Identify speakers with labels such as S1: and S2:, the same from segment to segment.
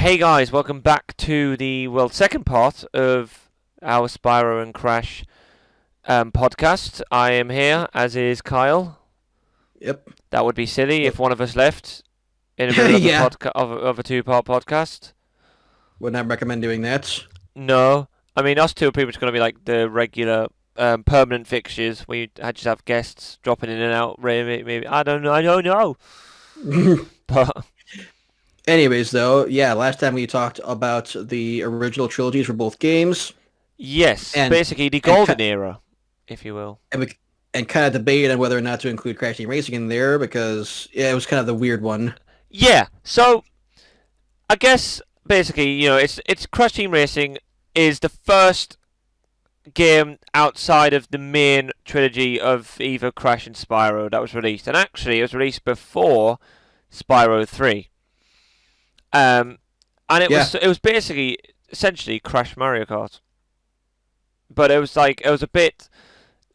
S1: Hey guys, welcome back to the second part of our Spyro and Crash podcast. I am here, as is Kyle.
S2: Yep.
S1: That would be silly
S2: Well,
S1: if one of us left in the middle of a
S2: yeah.
S1: of a two-part podcast.
S2: Would not recommend doing that.
S1: No, I mean us two are pretty much going to be like the regular permanent fixtures. We just have guests dropping in and out. Maybe I don't know. I don't know. But
S2: Anyways, though, yeah, last time we talked about the original trilogies for both games,
S1: yes,
S2: and
S1: basically the
S2: and
S1: golden era, if you will.
S2: and, we, and kind of debated on whether or not to include Crash Team Racing in there because yeah, it was kind of the weird one.
S1: Yeah. So I guess basically, it's Crash Team Racing is the first game outside of the main trilogy of either Crash and Spyro that was released, and actually it was released before Spyro 3. And
S2: Yeah,
S1: it was basically essentially Crash Mario Kart, but it was a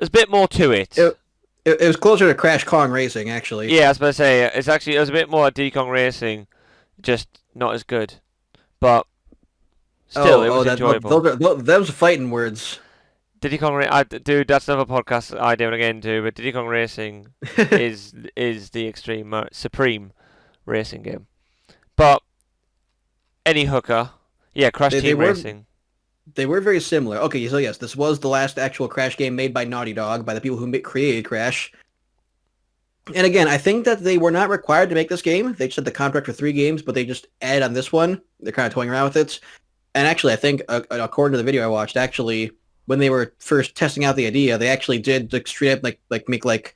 S1: bit more to it.
S2: it, it was closer to Crash Kong Racing actually.
S1: Yeah, I was about to say it was a bit more like Diddy Kong Racing, just not as good, but still it
S2: Oh,
S1: was
S2: that
S1: enjoyable.
S2: those fighting words.
S1: Diddy Kong, dude, that's another podcast I do again too. But Diddy Kong Racing is the extreme supreme racing game. But any hooker, yeah, Crash
S2: they
S1: Team
S2: were
S1: Racing.
S2: they were very similar. Okay, so yes, this was the last actual Crash game made by Naughty Dog, by the people who created Crash. And again, I think that they were not required to make this game. They just had the contract for 3 games, but they just added on this one. They're kind of toying around with it. And actually, I think, according to the video I watched, actually, when they were first testing out the idea, they actually did like, straight up make like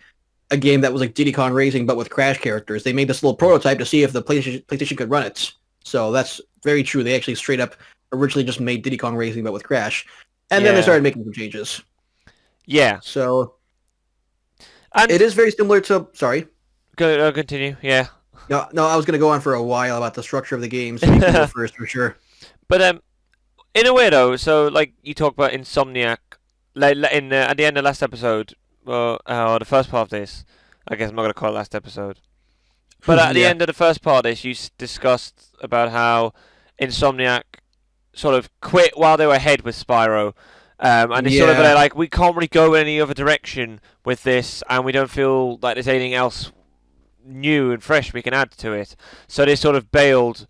S2: a game that was like Diddy Kong Racing, but with Crash characters. They made this little prototype to see if the PlayStation could run it. So that's very true. They actually straight up originally just made Diddy Kong Racing, but with Crash. And then they
S1: Yeah,
S2: started making some changes.
S1: yeah,
S2: So it
S1: and
S2: is very similar to, sorry.
S1: continue. Yeah,
S2: No, I was going to go on for a while about the structure of the game, so you can go first for sure.
S1: but in a way though, so like you talk about Insomniac, like at the end of last episode, or the first part of this. I guess I'm not gonna call it last episode. But at the
S2: Yeah.
S1: end of the first part of this, you discussed about how Insomniac sort of quit while they were ahead with Spyro. And they sort of
S2: Yeah.
S1: like, we can't really go any other direction with this, and we don't feel like there's anything else new and fresh we can add to it. So they sort of
S2: And
S1: bailed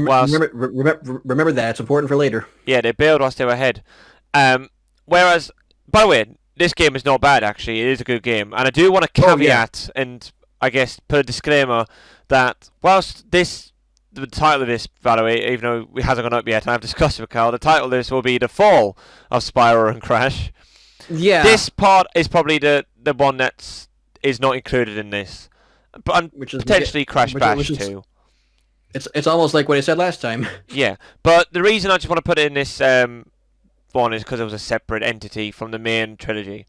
S1: whilst,
S2: remember that. It's important for later.
S1: yeah, they bailed whilst they were ahead. Whereas, by the way, this game is not bad actually. It is a good game, and I do want to
S2: Oh, yeah.
S1: caveat and I guess put a disclaimer that whilst the title of this, by the way, even though it hasn't gone up yet, and I've discussed it with Carl, the title of this will be The Fall of Spyro and Crash.
S2: Yeah.
S1: This part is probably the one that is not included in this, but
S2: Which is, yeah,
S1: potentially Crash
S2: which
S1: Bash
S2: is,
S1: too.
S2: it's almost like what I said last time.
S1: Yeah, but the reason I just want to put it in this one is because it was a separate entity from the main trilogy.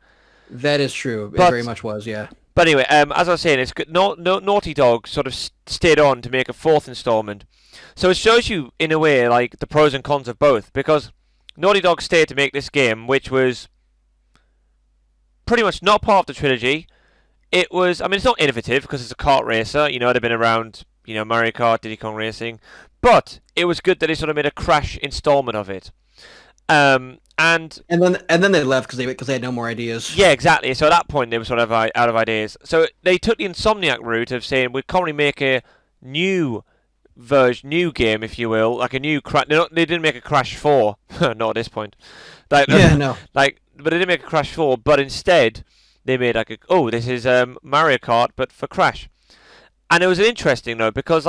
S2: That is true. It very
S1: But
S2: much was, yeah.
S1: But anyway, as I was saying, it's good. Naughty Dog sort of stayed on to make a fourth installment, so it shows you in a way like the pros and cons of both. Because Naughty Dog stayed to make this game, which was pretty much not part of the trilogy. It was, I mean, it's not innovative because it's a kart racer. They've been around, Mario Kart, Diddy Kong Racing, but it was good that they sort of made a Crash installment of it. And
S2: And then they left because they had no more ideas.
S1: yeah, exactly. So at that point, they were sort of out of ideas. So they took the Insomniac route of saying we can't really make a new new game, if you will, like a new Crash. They didn't make a Crash 4, not at this point. Like,
S2: Yeah, no.
S1: but they didn't make a Crash 4. But instead, they made like this is Mario Kart, but for Crash. And it was interesting though because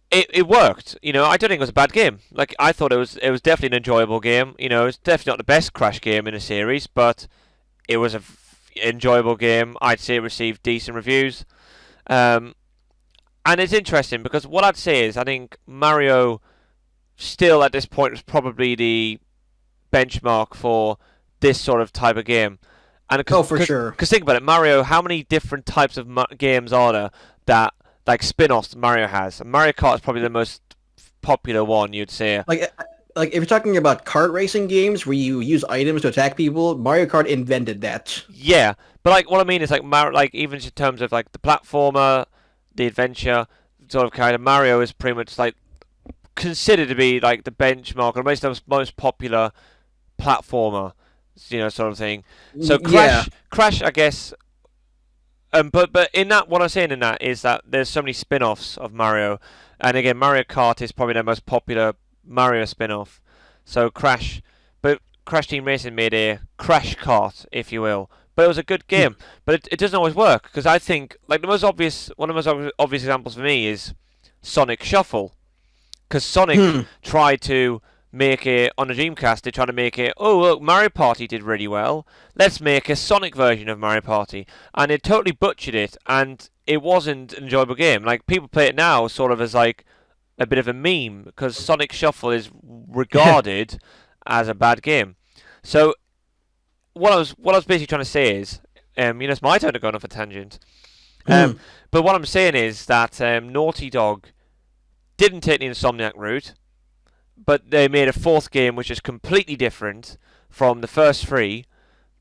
S1: it worked. I don't think it was a bad game. Like I thought it was definitely an enjoyable game. It's definitely not the best Crash game in a series, but it was a enjoyable game. I'd say it received decent reviews. Um, and it's interesting because what I'd say is I think Mario still at this point was probably the benchmark for this sort of type of game. And
S2: Oh, for sure.
S1: because think about it, Mario, how many different types of games are there that like spin-offs Mario has? And Mario Kart is probably the most popular one, you'd say.
S2: Like if you're talking about kart racing games where you use items to attack people, Mario Kart invented that.
S1: Yeah, but like what I mean is like like even in terms of like the platformer, the adventure, sort of kind of Mario is pretty much like considered to be like the benchmark or most popular platformer, sort of thing. So
S2: Yeah.
S1: Crash, I guess. But in that, what I'm saying in that is that there's so many spin-offs of Mario, and again, Mario Kart is probably the most popular Mario spin-off. So Crash Team Racing made a Crash Kart, if you will. But it was a good game. But it doesn't always work because I think like one of the most obvious examples for me is Sonic Shuffle, because Sonic
S2: Hmm.
S1: tried to make it on the Dreamcast. They tried to make it. Oh look, Mario Party did really well. Let's make a Sonic version of Mario Party, and it totally butchered it, and it wasn't an enjoyable game. Like people play it now, sort of as like a bit of a meme, because Sonic Shuffle is regarded as a bad game. So what I was basically trying to say is, it's my turn to go off a tangent.
S2: Hmm.
S1: But what I'm saying is that Naughty Dog didn't take the Insomniac route, but they made a fourth game which is completely different from the first three,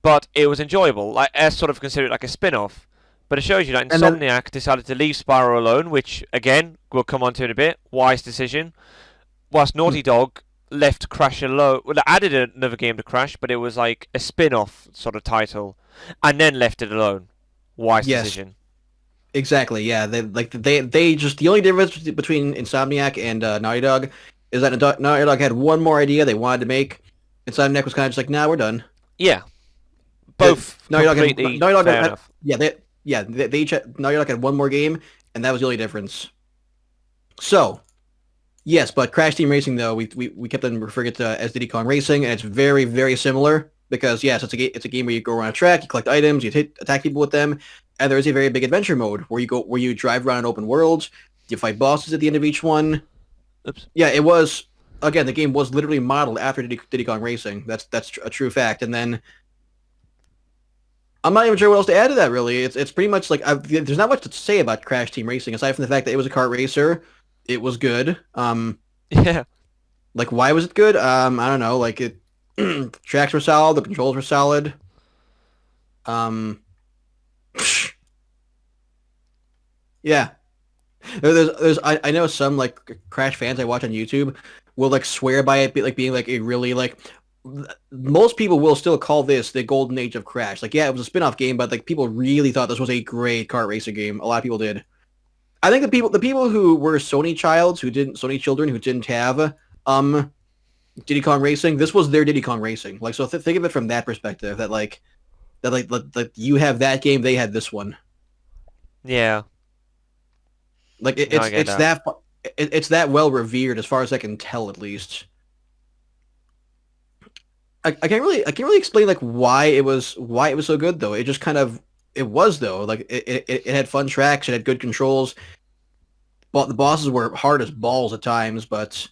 S1: but it was enjoyable. Like I sort of consider it like a spin-off. But it shows you that
S2: And then
S1: Insomniac decided to leave Spyro alone, which again we'll come on to in a bit. Wise decision. Whilst Naughty Dog left Crash alone. Well, they added another game to Crash, but it was like a spin-off sort of title, and then left it alone. Wise
S2: yes,
S1: decision.
S2: exactly. Yeah, they just the only difference between Insomniac and Naughty Dog is that Naughty Dog had one more idea they wanted to make. Insomniac was kind of just like, nah, we're done.
S1: Yeah, both
S2: Naughty Dog had,
S1: completely
S2: Naughty Dog
S1: fair
S2: had,
S1: enough.
S2: they each Naughty Dog had one more game, and that was the only difference. So, yes, but Crash Team Racing though we kept on referring to as Diddy Kong Racing, and it's very very similar because yes, it's a game where you go around a track, you collect items, you attack people with them, and there is a very big adventure mode where you drive around an open world, you fight bosses at the end of each one.
S1: Oops.
S2: Yeah, it was again the game was literally modeled after Diddy Kong Racing. That's a true fact, and then. I'm not even sure what else to add to that. Really, it's pretty much like there's not much to say about Crash Team Racing aside from the fact that it was a kart racer. It was good.
S1: Yeah.
S2: Like why was it good? I don't know. Like it, tracks were solid. The controls were solid. Um, yeah. I know some like Crash fans I watch on YouTube will like swear by it being like a really like most people will still call this the golden age of Crash. Like, yeah, it was a spin-off game, but like people really thought this was a great kart racer game. A lot of people did. I think the people who were Sony children who didn't have Diddy Kong Racing, this was their Diddy Kong Racing. Like, so think of it from that perspective. That you have that game, they had this one.
S1: Yeah.
S2: Like
S1: No, I get that.
S2: it's that well revered as far as I can tell, at least. I can't really explain like why it was so good though. It just kind of it was though. Like it had fun tracks, it had good controls. But the bosses were hard as balls at times, but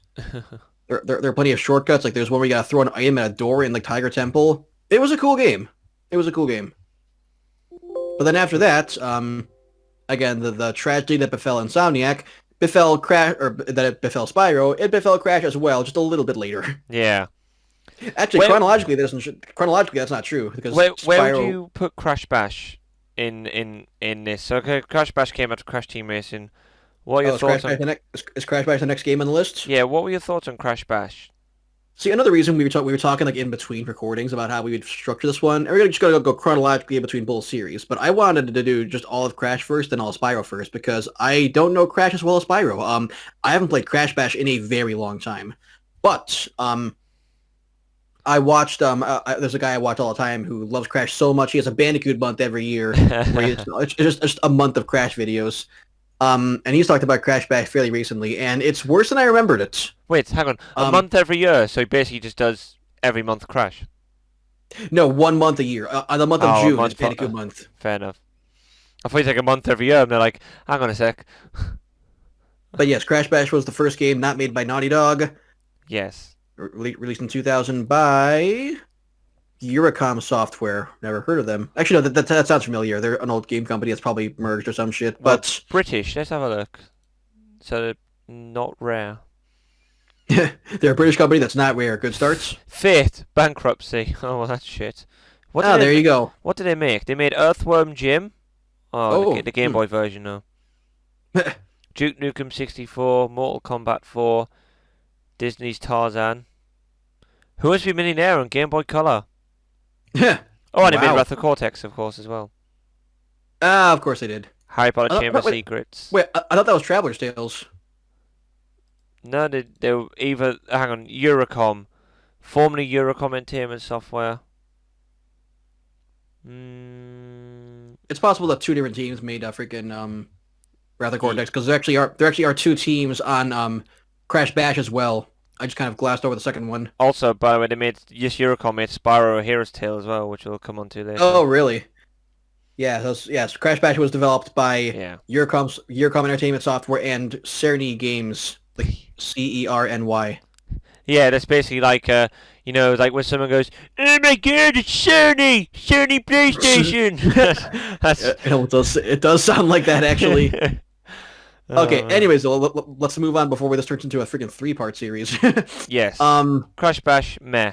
S2: there are plenty of shortcuts. Like there's one where you gotta throw an item at a door in like Tiger Temple. It was a cool game. It was a cool game. But then after that, again the tragedy that befell Insomniac befell Crash, or that it befell Spyro. It befell Crash as well, just a little bit later.
S1: Yeah.
S2: Actually,
S1: Where,
S2: chronologically, that's not true because
S1: where
S2: Spyro.
S1: would you put Crash Bash in this? So okay, Crash Bash came after Crash Team Racing. What are your
S2: Oh,
S1: thoughts on?
S2: Is Crash Bash the next game on the list?
S1: Yeah, what were your thoughts on Crash Bash?
S2: See, another reason we were talking like in between recordings about how we would structure this one, and we're just gonna go chronologically in between both series. But I wanted to do just all of Crash first and all of Spyro first because I don't know Crash as well as Spyro. I haven't played Crash Bash in a very long time, but I watched there's a guy I watch all the time who loves Crash so much he has a Bandicoot month every year where it's just a month of Crash videos. And he's talked about Crash Bash fairly recently, and it's worse than I remembered it.
S1: Wait, hang on. A month every year, so he basically just does every month Crash.
S2: No, 1 month a year. The month of June is Bandicoot month.
S1: Fair enough. I thought you take a month every year, and they're like, hang on a sec.
S2: But yes, Crash Bash was the first game not made by Naughty Dog.
S1: Yes.
S2: Released in 2000 by Eurocom Software. Never heard of them. Actually, no, that sounds familiar. They're an old game company that's probably merged or some shit.
S1: Well,
S2: But
S1: British. Let's have a look. So they're not rare.
S2: they're a British company that's not rare. Good starts.
S1: Fate, bankruptcy. Oh, well, that's shit.
S2: There you go.
S1: What did they make? They made Earthworm Jim. Oh,
S2: Oh,
S1: the Game Boy version, though. Duke Nukem 64, Mortal Kombat 4, Disney's Tarzan. Who Wants to Be a Millionaire on Game Boy Color? Oh, and it made
S2: Wow.
S1: Wrath of Cortex, of course, as well.
S2: Ah, of course they did.
S1: Harry Potter
S2: I
S1: Chamber of
S2: wait,
S1: Secrets.
S2: wait, I thought that was Traveler's Tales.
S1: No, they were either, hang on, Eurocom, formerly Eurocom Entertainment Software.
S2: It's possible that two different teams made freaking Wrath of Cortex, because there actually are two teams on Crash Bash as well. I just kind of glassed over the second one.
S1: Also, by the way, Eurocom made Spyro a Hero's Tale as well, which we'll come on to later.
S2: Oh, really? Yeah, yes. Crash Bash was developed by
S1: Yeah.
S2: Eurocom Entertainment Software and Cerny Games, like Cerny.
S1: Yeah, that's basically like, like when someone goes, "Oh my God, it's Sony PlayStation." That's
S2: It does sound like that, actually. Okay. Anyways, so let's move on before this turns into a freaking 3-part series.
S1: Yes. Crash Bash, meh.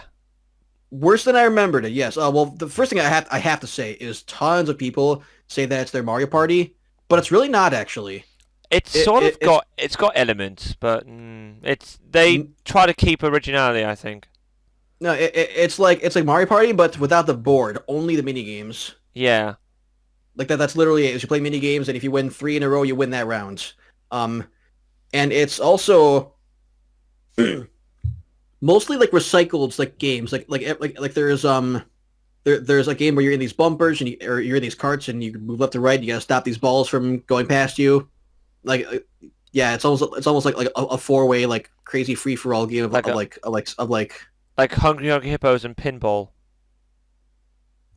S2: Worse than I remembered it. Yes. Well, the first thing I have to say is tons of people say that it's their Mario Party, but it's really not actually.
S1: It's got elements, but they try to keep originality, I think.
S2: No, it's like Mario Party, but without the board, only the mini games.
S1: Yeah.
S2: Like that's literally it. You play mini games, and if you win 3 in a row, you win that round. And it's also mostly like recycled like games. Like there's a game where you're in these bumpers and you're in these carts and you move left to right. And you gotta stop these balls from going past you. Yeah, it's almost like a 4-way like crazy free for all game of like
S1: Hungry Hungry Hippos and pinball.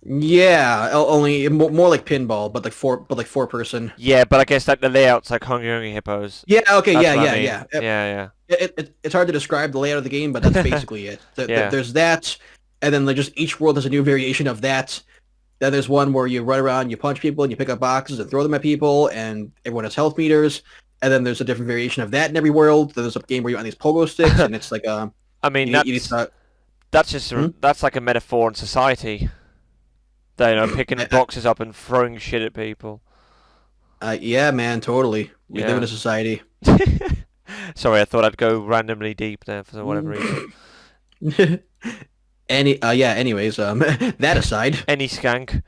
S2: Yeah, only more like pinball, but like 4-person.
S1: Yeah, but I guess like the layout's like Hungry Hungry Hippos.
S2: Yeah. Okay.
S1: That's
S2: Yeah.
S1: what
S2: Yeah.
S1: I mean.
S2: Yeah.
S1: Yeah.
S2: It's hard to describe the layout of the game, but that's basically it.
S1: Yeah.
S2: There's that, and then like just each world has a new variation of that. Then there's one where you run around, you punch people, and you pick up boxes and throw them at people, and everyone has health meters. And then there's a different variation of that in every world. Then there's a game where you're on these pogo sticks, and it's like
S1: I mean that's just that's like a metaphor in society. They picking boxes up and throwing shit at people.
S2: Yeah, man, totally. We live in a society.
S1: Sorry, I thought I'd go randomly deep there for whatever reason.
S2: Anyways, that aside.
S1: Any skank.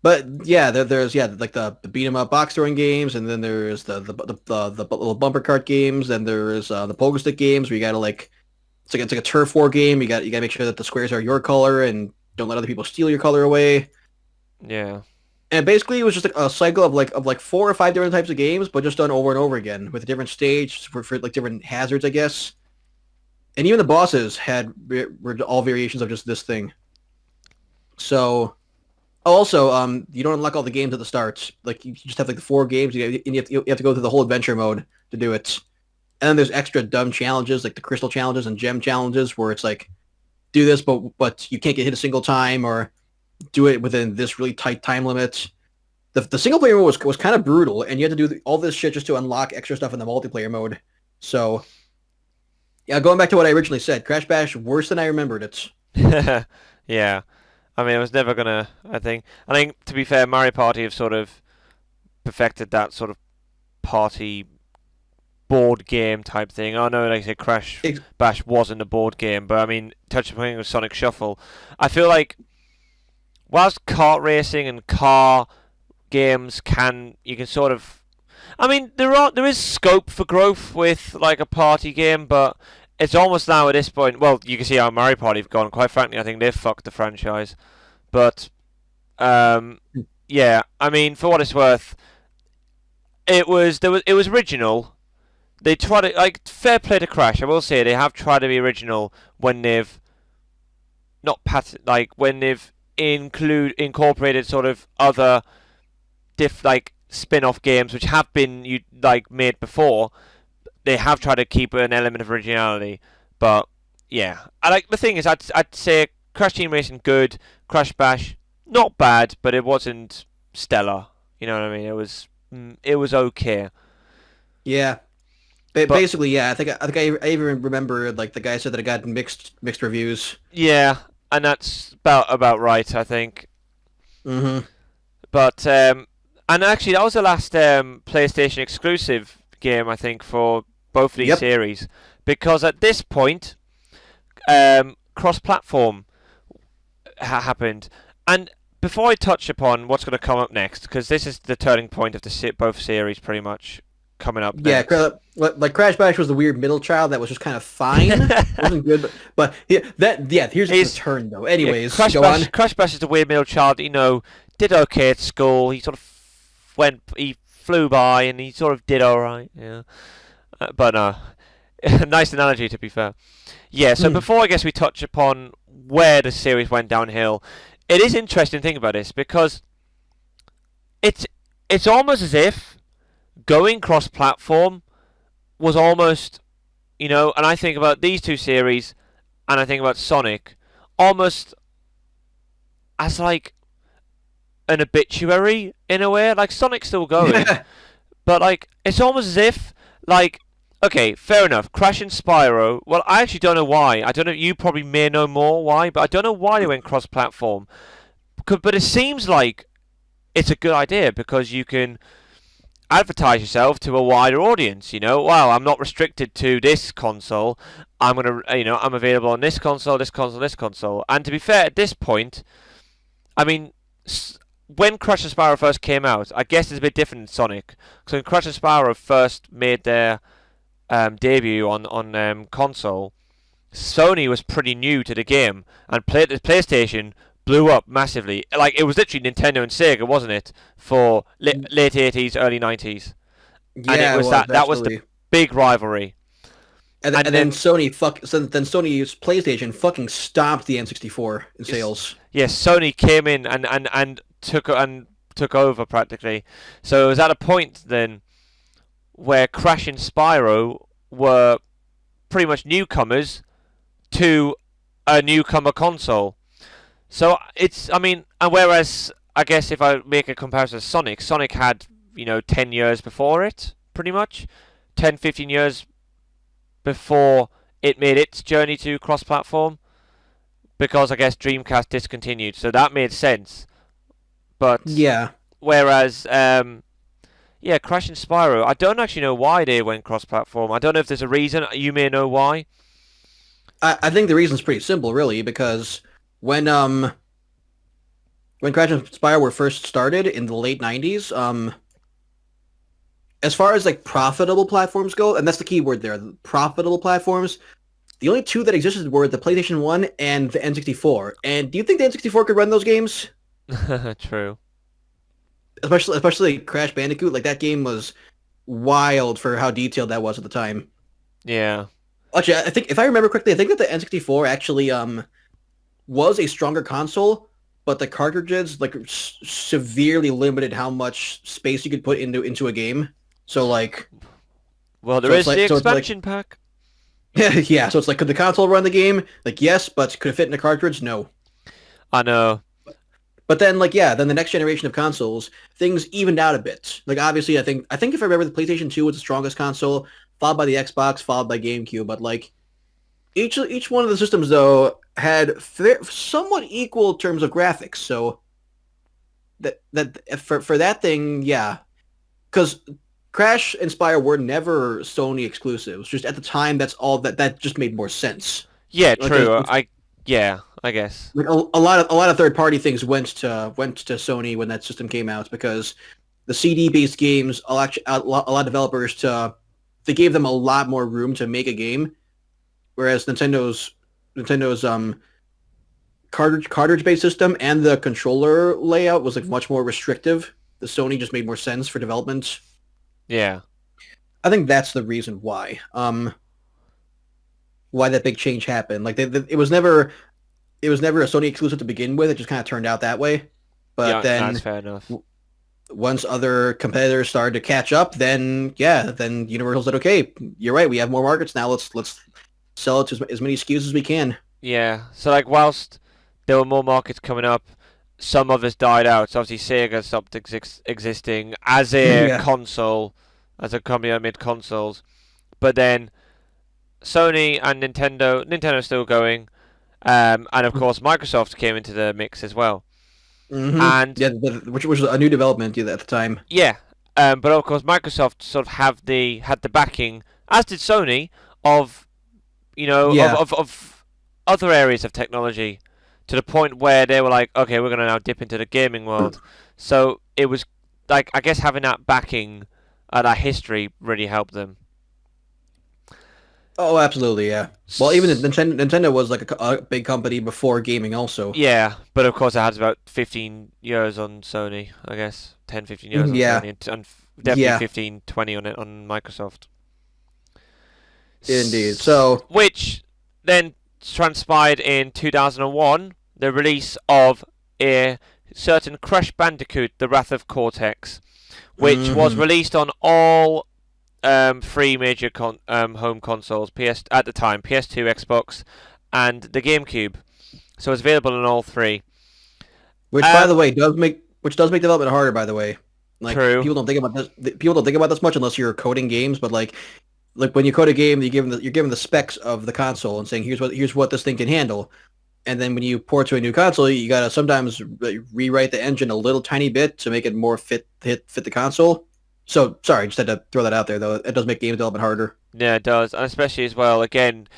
S2: But yeah, there's like the beat 'em up box throwing games, and then there's the little bumper cart games, and there's the pogo stick games where you gotta it's like a turf war game. You gotta make sure that the squares are your color and don't let other people steal your color away.
S1: Yeah.
S2: And basically, it was just like a cycle of like 4 or 5 different types of games, but just done over and over again with a different stage for like different hazards, I guess. And even the bosses were all variations of just this thing. So, also, you don't unlock all the games at the start. Like you just have like the 4 games, and you have to go through the whole adventure mode to do it. And then there's extra dumb challenges, like the crystal challenges and gem challenges, where it's like, do this, but you can't get hit a single time, or do it within this really tight time limit. The single player mode was kind of brutal, and you had to do all this shit just to unlock extra stuff in the multiplayer mode. So, yeah, going back to what I originally said, Crash Bash worse than I remembered it.
S1: Yeah, I mean, it was never gonna. I think to be fair, Mario Party have sort of perfected that sort of party board game type thing. I know, like I said, Crash Bash wasn't a board game, but I mean, touch upon with Sonic Shuffle, I feel like whilst kart racing and car games you can sort of, I mean, there is scope for growth with like a party game, but it's almost now at this point. Well, you can see how Mario Party have gone. Quite frankly, I think they've fucked the franchise. But yeah, I mean, for what it's worth, it was original. They tried to, like, fair play to Crash. I will say they have tried to be original when they've when they've incorporated sort of other spin-off games which have been made before. They have tried to keep an element of originality, but yeah, the thing is, I'd say Crash Team Racing good, Crash Bash not bad, but it wasn't stellar. You know what I mean? It was okay.
S2: Yeah. Basically, yeah. I think I even remember like the guy said that it got mixed reviews.
S1: Yeah, and that's about right, I think.
S2: Mm-hmm.
S1: But And actually, that was the last PlayStation exclusive game, I think, for both of these
S2: Yep.
S1: series, because at this point, cross-platform happened. And before I touch upon what's going to come up next, because this is the turning point of both series, pretty much coming up
S2: Yeah,
S1: next.
S2: like Crash Bash was the weird middle child that was just kind of fine. Wasn't good, but yeah, here's the turn though.
S1: Yeah,
S2: Anyways, go on.
S1: Crash Bash is the weird middle child. Did okay at school. He sort of he flew by, and he sort of did all right. Yeah, but no, nice analogy to be fair. Yeah. So
S2: Hmm.
S1: before I guess we touch upon where the series went downhill, it is interesting to think about this because it's it's almost as if going cross-platform was almost, and I think about these two series, and I think about Sonic, almost as like an obituary in a way. Like Sonic's still going, but like it's almost as if like okay, fair enough. Crash and Spyro. Well, I actually don't know why. I don't know. You probably may know more why, but I don't know why they went cross-platform. But it seems like it's a good idea because you can advertise yourself to a wider audience. Wow, I'm not restricted to this console. I'm gonna, I'm available on this console, this console, this console. And to be fair, at this point, I mean, when Crash and Spyro first came out, I guess it's a bit different in Sonic. So when Crash and Spyro first made their debut on console, Sony was pretty new to the game, and the PlayStation blew up massively. Like it was literally Nintendo and Sega, wasn't it, for late '80s, early '90s, and it
S2: Yeah, it
S1: was
S2: was
S1: that was the
S2: absolutely.
S1: big rivalry.
S2: And
S1: And
S2: then
S1: then
S2: Sony's PlayStation fucking stomped the N64 in
S1: yes,
S2: sales.
S1: yes, Sony came in and took over practically. So it was at a point then where Crash and Spyro were pretty much newcomers to a newcomer console. So I mean, and whereas I guess if I make a comparison to Sonic, Sonic had 10 years before it, pretty much, 10, 15 years before it made its journey to cross-platform, because I guess Dreamcast discontinued, so that made sense. But
S2: Yeah,
S1: whereas, yeah, Crash and Spyro, I don't actually know why they went cross-platform. I don't know if there's a reason. You may know why.
S2: I think the reason's pretty simple, really, because when um when Crash and Spyro were first started in the late '90s, as far as like profitable platforms go, and that's the key word there, profitable platforms. The only two that existed were the PlayStation 1 and the N64. And do you think the N64 could run those games?
S1: True.
S2: Especially Crash Bandicoot, like that game was wild for how detailed that was at the time.
S1: Yeah.
S2: Actually, I think if I remember correctly, I think that the N64 actually was a stronger console, but the cartridges like severely limited how much space you could put into a game. So like
S1: Well, there
S2: so it's
S1: is the
S2: like so it's like
S1: expansion pack.
S2: yeah, so it's like could the console run the game? Like yes, but could it fit in a cartridge? No.
S1: I know.
S2: But then like yeah, then the next generation of consoles, things evened out a bit. Like obviously I think if I remember the PlayStation 2 was the strongest console, followed by the Xbox, followed by GameCube, but like each one of the systems though had somewhat equal terms of graphics. So that for that thing, yeah, because Crash and Spyro were never Sony exclusives. Just at the time, that's all that just made more sense.
S1: Yeah,
S2: Like
S1: true. Yeah, I guess.
S2: like a lot of third party things went to Sony when that system came out because the CD based games a lot of developers to they gave them a lot more room to make a game, whereas Nintendo's cartridge based system and the controller layout was like much more restrictive. The Sony just made more sense for development.
S1: Yeah.
S2: I think that's the reason why that big change happened. Like it was never a Sony exclusive to begin with. It just kind of turned out that way. But
S1: Yeah, that's
S2: then
S1: fair enough.
S2: once other competitors started to catch up, then yeah, then Universal said, "Okay, you're right. We have more markets now. Let's sell it to as many SKUs as we can."
S1: Yeah. So like, whilst there were more markets coming up, some others died out. So obviously Sega stopped existing as a
S2: Yeah.
S1: console, as a company that made consoles. But then Sony and Nintendo's still going, and of course Microsoft came into the mix as well. And
S2: Yeah, which was a new development at the time.
S1: yeah, but of course Microsoft sort of had the backing, as did Sony, of
S2: Yeah.
S1: of other areas of technology, to the point where they were like, okay, we're gonna now dip into the gaming world. So it was like, I guess having that backing, that history really helped them.
S2: Oh, absolutely, yeah. Well, even Nintendo was like a big company before gaming also.
S1: Yeah, but of course it has about 15 years on Sony, I guess. 10, 15 years
S2: Mhm,
S1: on
S2: yeah.
S1: Sony, and definitely
S2: Yeah,
S1: 15, 20 on it on Microsoft.
S2: indeed. So,
S1: Which then transpired in 2001, the release of a certain Crash Bandicoot, The Wrath of Cortex, which was
S2: mhm.
S1: released on all three major home consoles, PS at the time, PS2, Xbox, and the GameCube. So it's available on all three.
S2: Which, by the
S1: Um,
S2: way, does make development harder. By the way, like
S1: True.
S2: people don't think about this. People don't think about this much unless you're coding games. But like when you code a game, you're given the specs of the console and saying here's what this thing can handle. And then when you port to a new console, you gotta sometimes rewrite the engine a little tiny bit to make it more fit the console. So sorry, just had to throw that out there though. It does make game development harder.
S1: Yeah, it does, and especially as well. Again,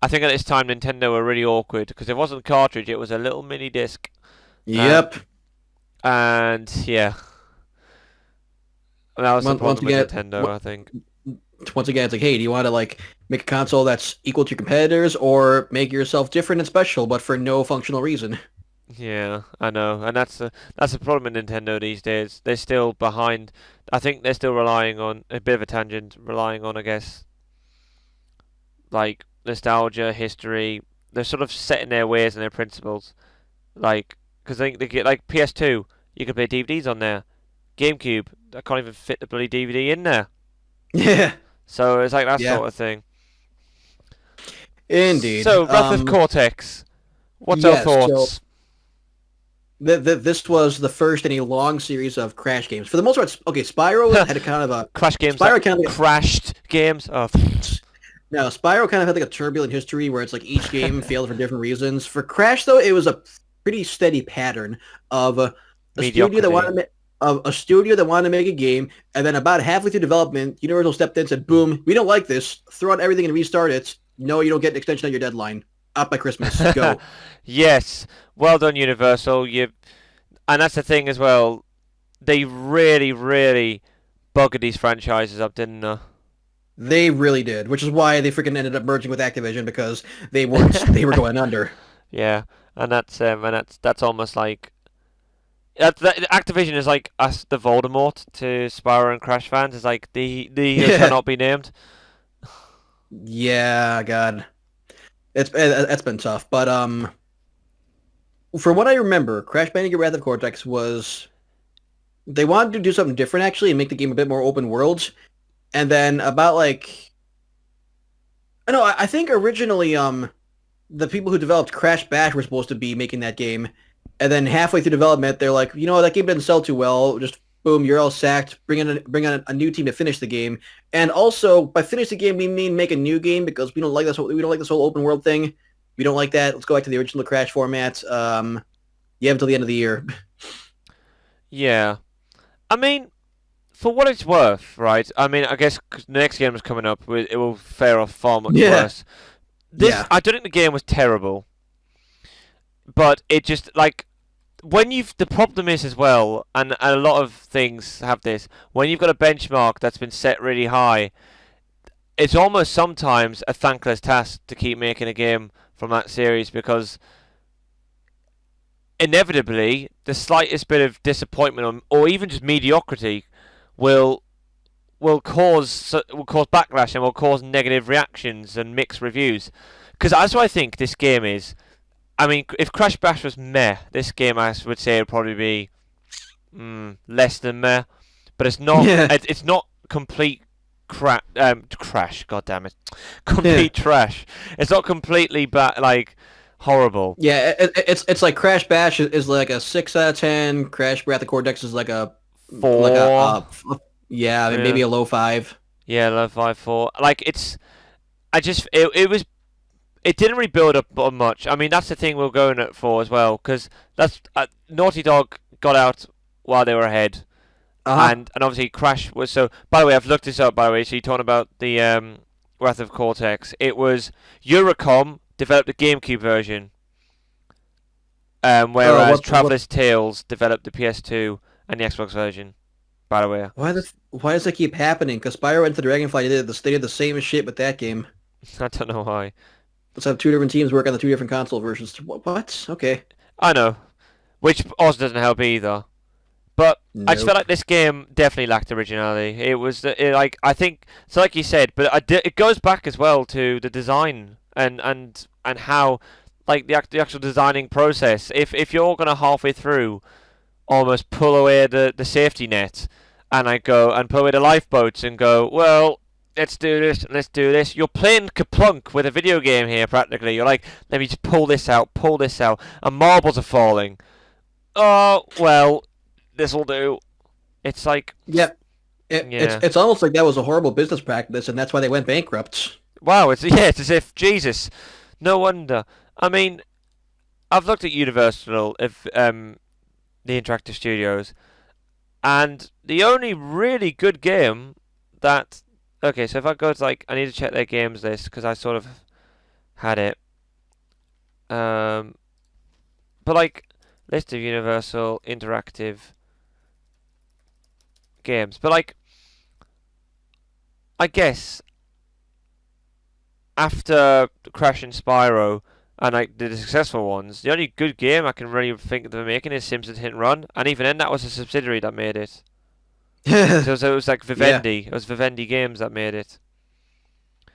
S1: I think at this time Nintendo were really awkward because it wasn't a cartridge; it was a little mini disc. Um,
S2: Yep.
S1: and yeah, that was the
S2: Once
S1: problem with
S2: again,
S1: Nintendo, I think.
S2: once again, it's like, hey, do you want to like make a console that's equal to your competitors, or make yourself different and special, but for no functional reason?
S1: Yeah, I know, and that's the problem with Nintendo these days. They're still behind. I think they're still relying on a bit of a tangent, relying on, I guess, like nostalgia, history. They're sort of set in their ways and their principles. Like, because they get like PS2, you can play DVDs on there. GameCube, I can't even fit the bloody DVD in there.
S2: Yeah,
S1: So it's like that
S2: yeah,
S1: sort of thing.
S2: indeed.
S1: So, Wrath of Cortex, what's our
S2: Yes. So
S1: thoughts?
S2: this was the first in a long series of Crash games. For the most part, okay, Spyro had a kind of a
S1: Crash games that
S2: Spyro kind of like
S1: crashed games. Oh,
S2: no, Spyro kind of had like a turbulent history where it's like each game failed for different reasons. For Crash though, it was a pretty steady pattern of a studio that
S1: mediocrity.
S2: wanted to of a studio that wanted to make a game, and then about halfway through development, Universal stepped in and said, "Boom, we don't like this. Throw out everything and restart it. No, you don't get an extension of your deadline. Out by Christmas. Go."
S1: Yes, well done, Universal. And that's the thing as well. They really, really buggered these franchises up, didn't they?
S2: They really did, which is why they freaking ended up merging with Activision because they were going under.
S1: Yeah, and that's almost like that Activision is like us, the Voldemort to Spyro and Crash fans. Is like the who shall
S2: Yeah,
S1: not be named.
S2: yeah, God, it's been tough, but from what I remember, Crash Bandicoot Wrath of Cortex was they wanted to do something different actually and make the game a bit more open world. And then about like I know I think originally the people who developed Crash Bash were supposed to be making that game, and then halfway through development they're like, that game didn't sell too well. Just boom, you're all sacked. Bring on a new team to finish the game. And also by finish the game we mean make a new game because we don't like this whole open world thing. We don't like that. Let's go back to the original Crash format. You have until the end of the year.
S1: Yeah, I mean, for what it's worth, right? I mean, I guess 'cause the next game is coming up, it will fare off far much
S2: Yeah,
S1: worse. This,
S2: yeah,
S1: I don't think the game was terrible, but it just like when you've the problem is as well, and a lot of things have this. When you've got a benchmark that's been set really high, it's almost sometimes a thankless task to keep making a game from that series because inevitably the slightest bit of disappointment or even just mediocrity will will cause backlash and will cause negative reactions and mixed reviews. Because that's what I think this game is. I mean, if Crash Bash was meh, this game I would say would probably be less than meh. But it's not.
S2: yeah,
S1: It's not complete crash. God damn it,
S2: yeah.
S1: complete trash. It's not completely like horrible.
S2: Yeah, it's like Crash Bash is like a 6 out of 10. Crash Wrath of Cortex is like a like a
S1: 4.
S2: yeah,
S1: Yeah,
S2: maybe a low 5.
S1: yeah, low 5-4. Like it's. I just it was it didn't really build up on much. I mean, that's the thing we're going at for as well, because that's Naughty Dog got out while they were ahead.
S2: Uh-huh.
S1: And obviously Crash was so. By the way, I've looked this up. By the way, so you're talking about the Wrath of Cortex. It was Eurocom developed the GameCube version, whereas
S2: What?
S1: Traveller's Tales developed the PS2 and the Xbox version. By the way,
S2: Why does that keep happening? Because Spyro Into the Dragonfly they did the same shit with that game.
S1: I don't know why.
S2: Let's have two different teams work on the two different console versions. What? Okay.
S1: I know, which also doesn't help either. But I just felt
S2: Nope.
S1: like this game definitely lacked originality. It was like I think so, like you said, but it goes back as well to the design and how like the actual designing process. If you're gonna halfway through almost pull away the safety net and I go and pull away the lifeboats and go, well, let's do this, let's do this. You're playing Kaplunk with a video game here practically. You're like, let me just pull this out, and marbles are falling. Oh well, this'll do. It's like,
S2: Yep.
S1: yeah.
S2: It's almost like that was a horrible business practice, and that's why they went bankrupt.
S1: Wow, it's as if Jesus. No wonder. I mean, I've looked at Universal, if the interactive studios, and the only really good game that okay, so if I go to like I need to check their games list because I sort of had it. But like list of Universal interactive games, but like I guess after Crash and Spyro and like the successful ones, the only good game I can really think of them making is Simpsons Hit and Run, and even then that was a subsidiary that made it. So it was like
S2: Yeah.
S1: Vivendi. It was Vivendi Games that made it.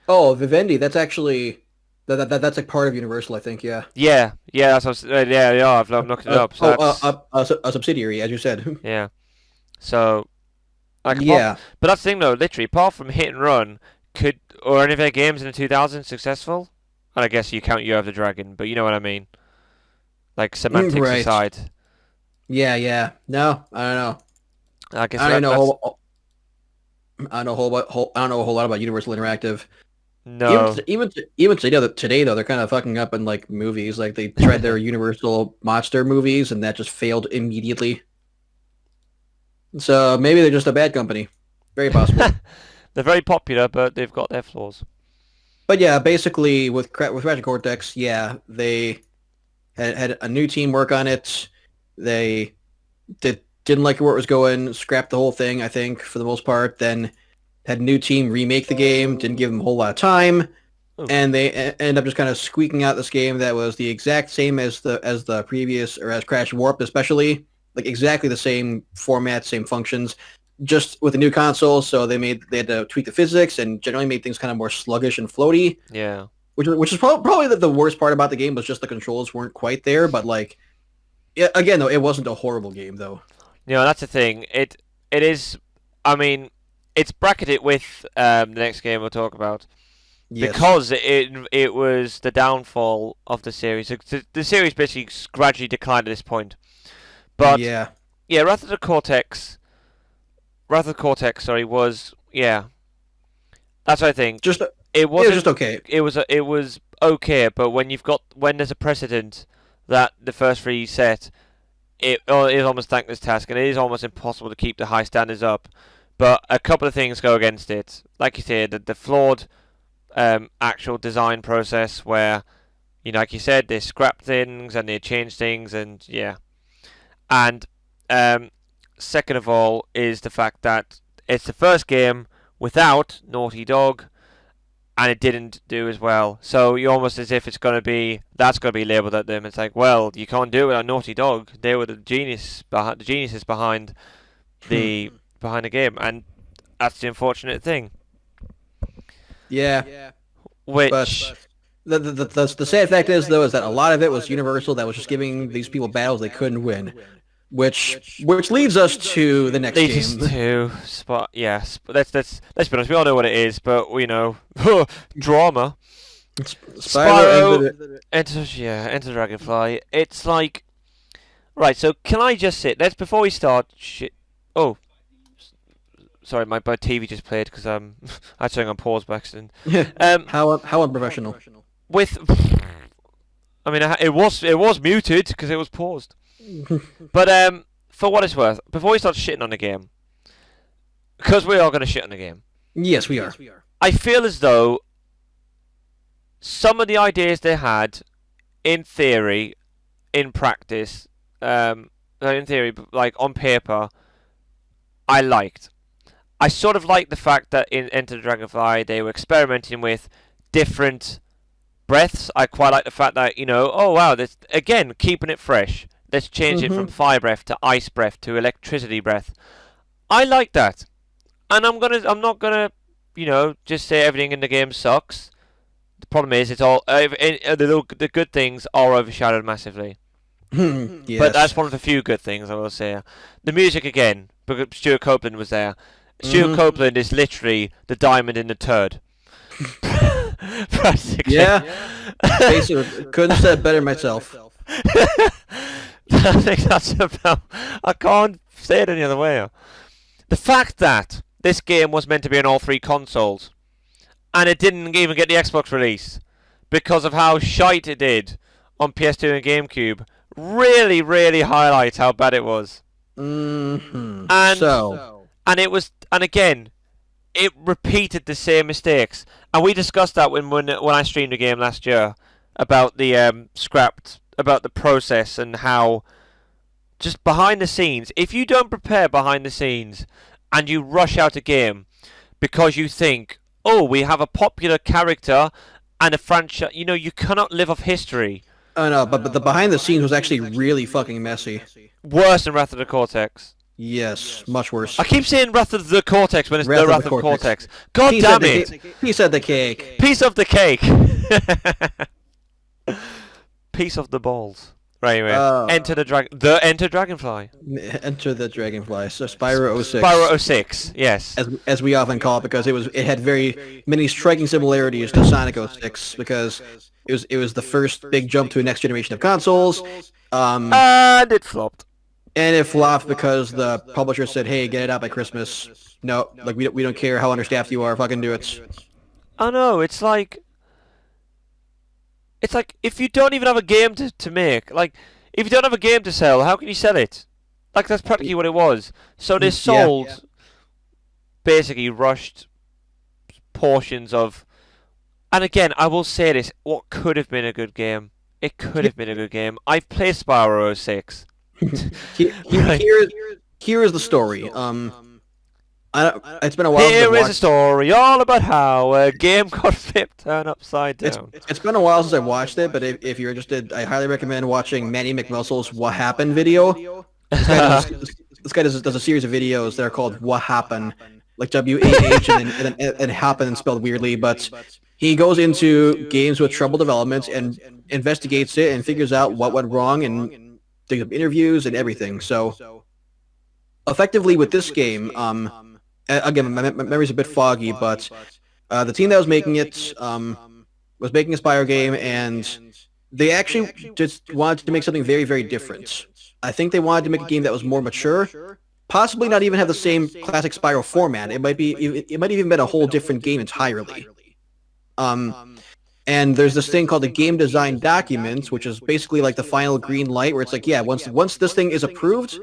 S2: Oh, Vivendi. That's actually that's like part of Universal, I think. Yeah.
S1: Yeah, that's what yeah. I'm looking it up. So that's
S2: A subsidiary, as you said.
S1: yeah. So like
S2: Yeah.
S1: but that's the thing though. Literally, apart from Hit and Run, could or any of their games in the 2000s successful? And I guess you count Year of the Dragon, but you know what I mean. Like semantics
S2: Right.
S1: aside,
S2: Yeah. No, I don't know.
S1: I guess
S2: I don't know.
S1: that's
S2: I don't know I don't know a whole lot about Universal Interactive.
S1: no.
S2: Even today though, they're kind of fucking up in like movies. Like they tried their Universal monster movies, and that just failed immediately. So maybe they're just a bad company. Very possible.
S1: They're very popular, but they've got their flaws.
S2: But yeah, basically with Crash Cortex, yeah, they had a new team work on it. They didn't like where it was going, scrapped the whole thing, I think, for the most part. Then had a new team remake the game, didn't give them a whole lot of time,
S1: Oh.
S2: and they ended up just kind of squeaking out this game that was the exact same as the previous, or as Crash Warped especially, like exactly the same format, same functions, just with a new console. So they had to tweak the physics and generally made things kind of more sluggish and floaty,
S1: Yeah.
S2: which is probably the worst part about the game was just the controls weren't quite there. But like, yeah, again though, it wasn't a horrible game though.
S1: You know, that's the thing. It is. I mean, it's bracketed with the next game we'll talk about
S2: Yes.
S1: because it was the downfall of the series. The series basically gradually declined at this point. But
S2: yeah,
S1: yeah, Wrath of the Cortex. Sorry, was yeah. That's what I think.
S2: just
S1: It
S2: it was
S1: wasn't.
S2: just okay.
S1: It was okay, but when there's a precedent that the first three set, it is almost thankless task, and it is almost impossible to keep the high standards up. But a couple of things go against it. Like you said, the flawed actual design process where, you know, like you said, they scrap things and they change things, and yeah. And second of all is the fact that it's the first game without Naughty Dog, and it didn't do as well. So you're almost as if that's going to be labelled at them. It's like, well, you can't do it without Naughty Dog. They were the geniuses behind the game, and that's the unfortunate thing.
S2: Yeah,
S1: Which
S2: but the sad fact is though is that a lot of it was Universal that was just giving these people battles they couldn't win, which leads us to the next
S1: leads
S2: game.
S1: us to spot. Yes, but let's be honest. We all know what it is, but we know drama.
S2: Spyro
S1: Enter Dragonfly. It's like right. So can I just sit? Let's before we start. Shit. Oh, sorry, my TV just played because I had something on pause by accident.
S2: how unprofessional.
S1: With, I mean, it was muted because it was paused. But for what it's worth, before we start shitting on the game, because we are going to shit on the game,
S2: Yes, we are.
S1: I feel as though some of the ideas they had, in theory, in practice, not in theory, but like on paper, I liked. I sort of liked the fact that in Enter the Dragonfly they were experimenting with different breaths. I quite like the fact that, oh wow, this again keeping it fresh. Let's change it from fire breath to ice breath to electricity breath. I like that, and I'm not gonna, just say everything in the game sucks. The problem is, it's all the good things are overshadowed massively.
S2: Yes.
S1: But that's one of the few good things I will say. The music again, because Stuart Copeland was there. Stuart Copeland is literally the diamond in the turd. Practically.
S2: Yeah. Basically, couldn't have said it better myself.
S1: I think that's about. I can't say it any other way. The fact that this game was meant to be on all three consoles, and it didn't even get the Xbox release because of how shite it did on PS2 and GameCube, really, really highlights how bad it was.
S2: Mm-hmm.
S1: And it was, and again, it repeated the same mistakes. And we discussed that when I streamed the game last year about the about the process and how just behind the scenes. If you don't prepare behind the scenes and you rush out a game because you think, oh, we have a popular character and a franchise, you cannot live off history.
S2: Oh no, but the behind the scenes was actually really fucking messy.
S1: Worse than Wrath of the Cortex.
S2: Yes, much worse.
S1: I keep saying Wrath of the Cortex when it's the Wrath of the Cortex. God damn it!
S2: Piece of the cake.
S1: Piece of the cake. Piece of the balls. Right, anyway. Enter Dragonfly.
S2: Enter the Dragonfly. So Spyro 06.
S1: Spyro 06, yes.
S2: As we often call it, because it had very many striking similarities to Sonic 06, because it was the first big jump to a next generation of consoles.
S1: And it flopped.
S2: And it flopped because the publisher said, "Hey, get it out by Christmas." No, like we don't care how understaffed you are, fucking do it.
S1: I know, it's like if you don't even have a game to make, like if you don't have a game to sell, how can you sell it? Like that's practically what it was. So they sold basically rushed portions of, and again, I will say this, what could have been a good game. It could have been a good game. I've played Spyro 06.
S2: Here is the story. It's been a while.
S1: Here is a story all about how a game got flipped turned upside down.
S2: It's been a while since I watched it, but if you're interested, I highly recommend watching Manny McMuscle's "What Happened" video. This guy does a series of videos that are called "What Happened," like WAH and happen spelled weirdly, but he goes into games with trouble development and investigates it and figures out what went wrong and digs up interviews and everything. So effectively with this game, again, my memory's a bit foggy, but the team that was making it was making a Spyro game, and they actually just wanted to make something very, very different. I think they wanted to make a game that was more mature, possibly not even have the same classic Spyro format. It might even been a whole different game entirely. And there's this thing called the game design document, which is basically like the final green light, where it's like, yeah, once this thing is approved,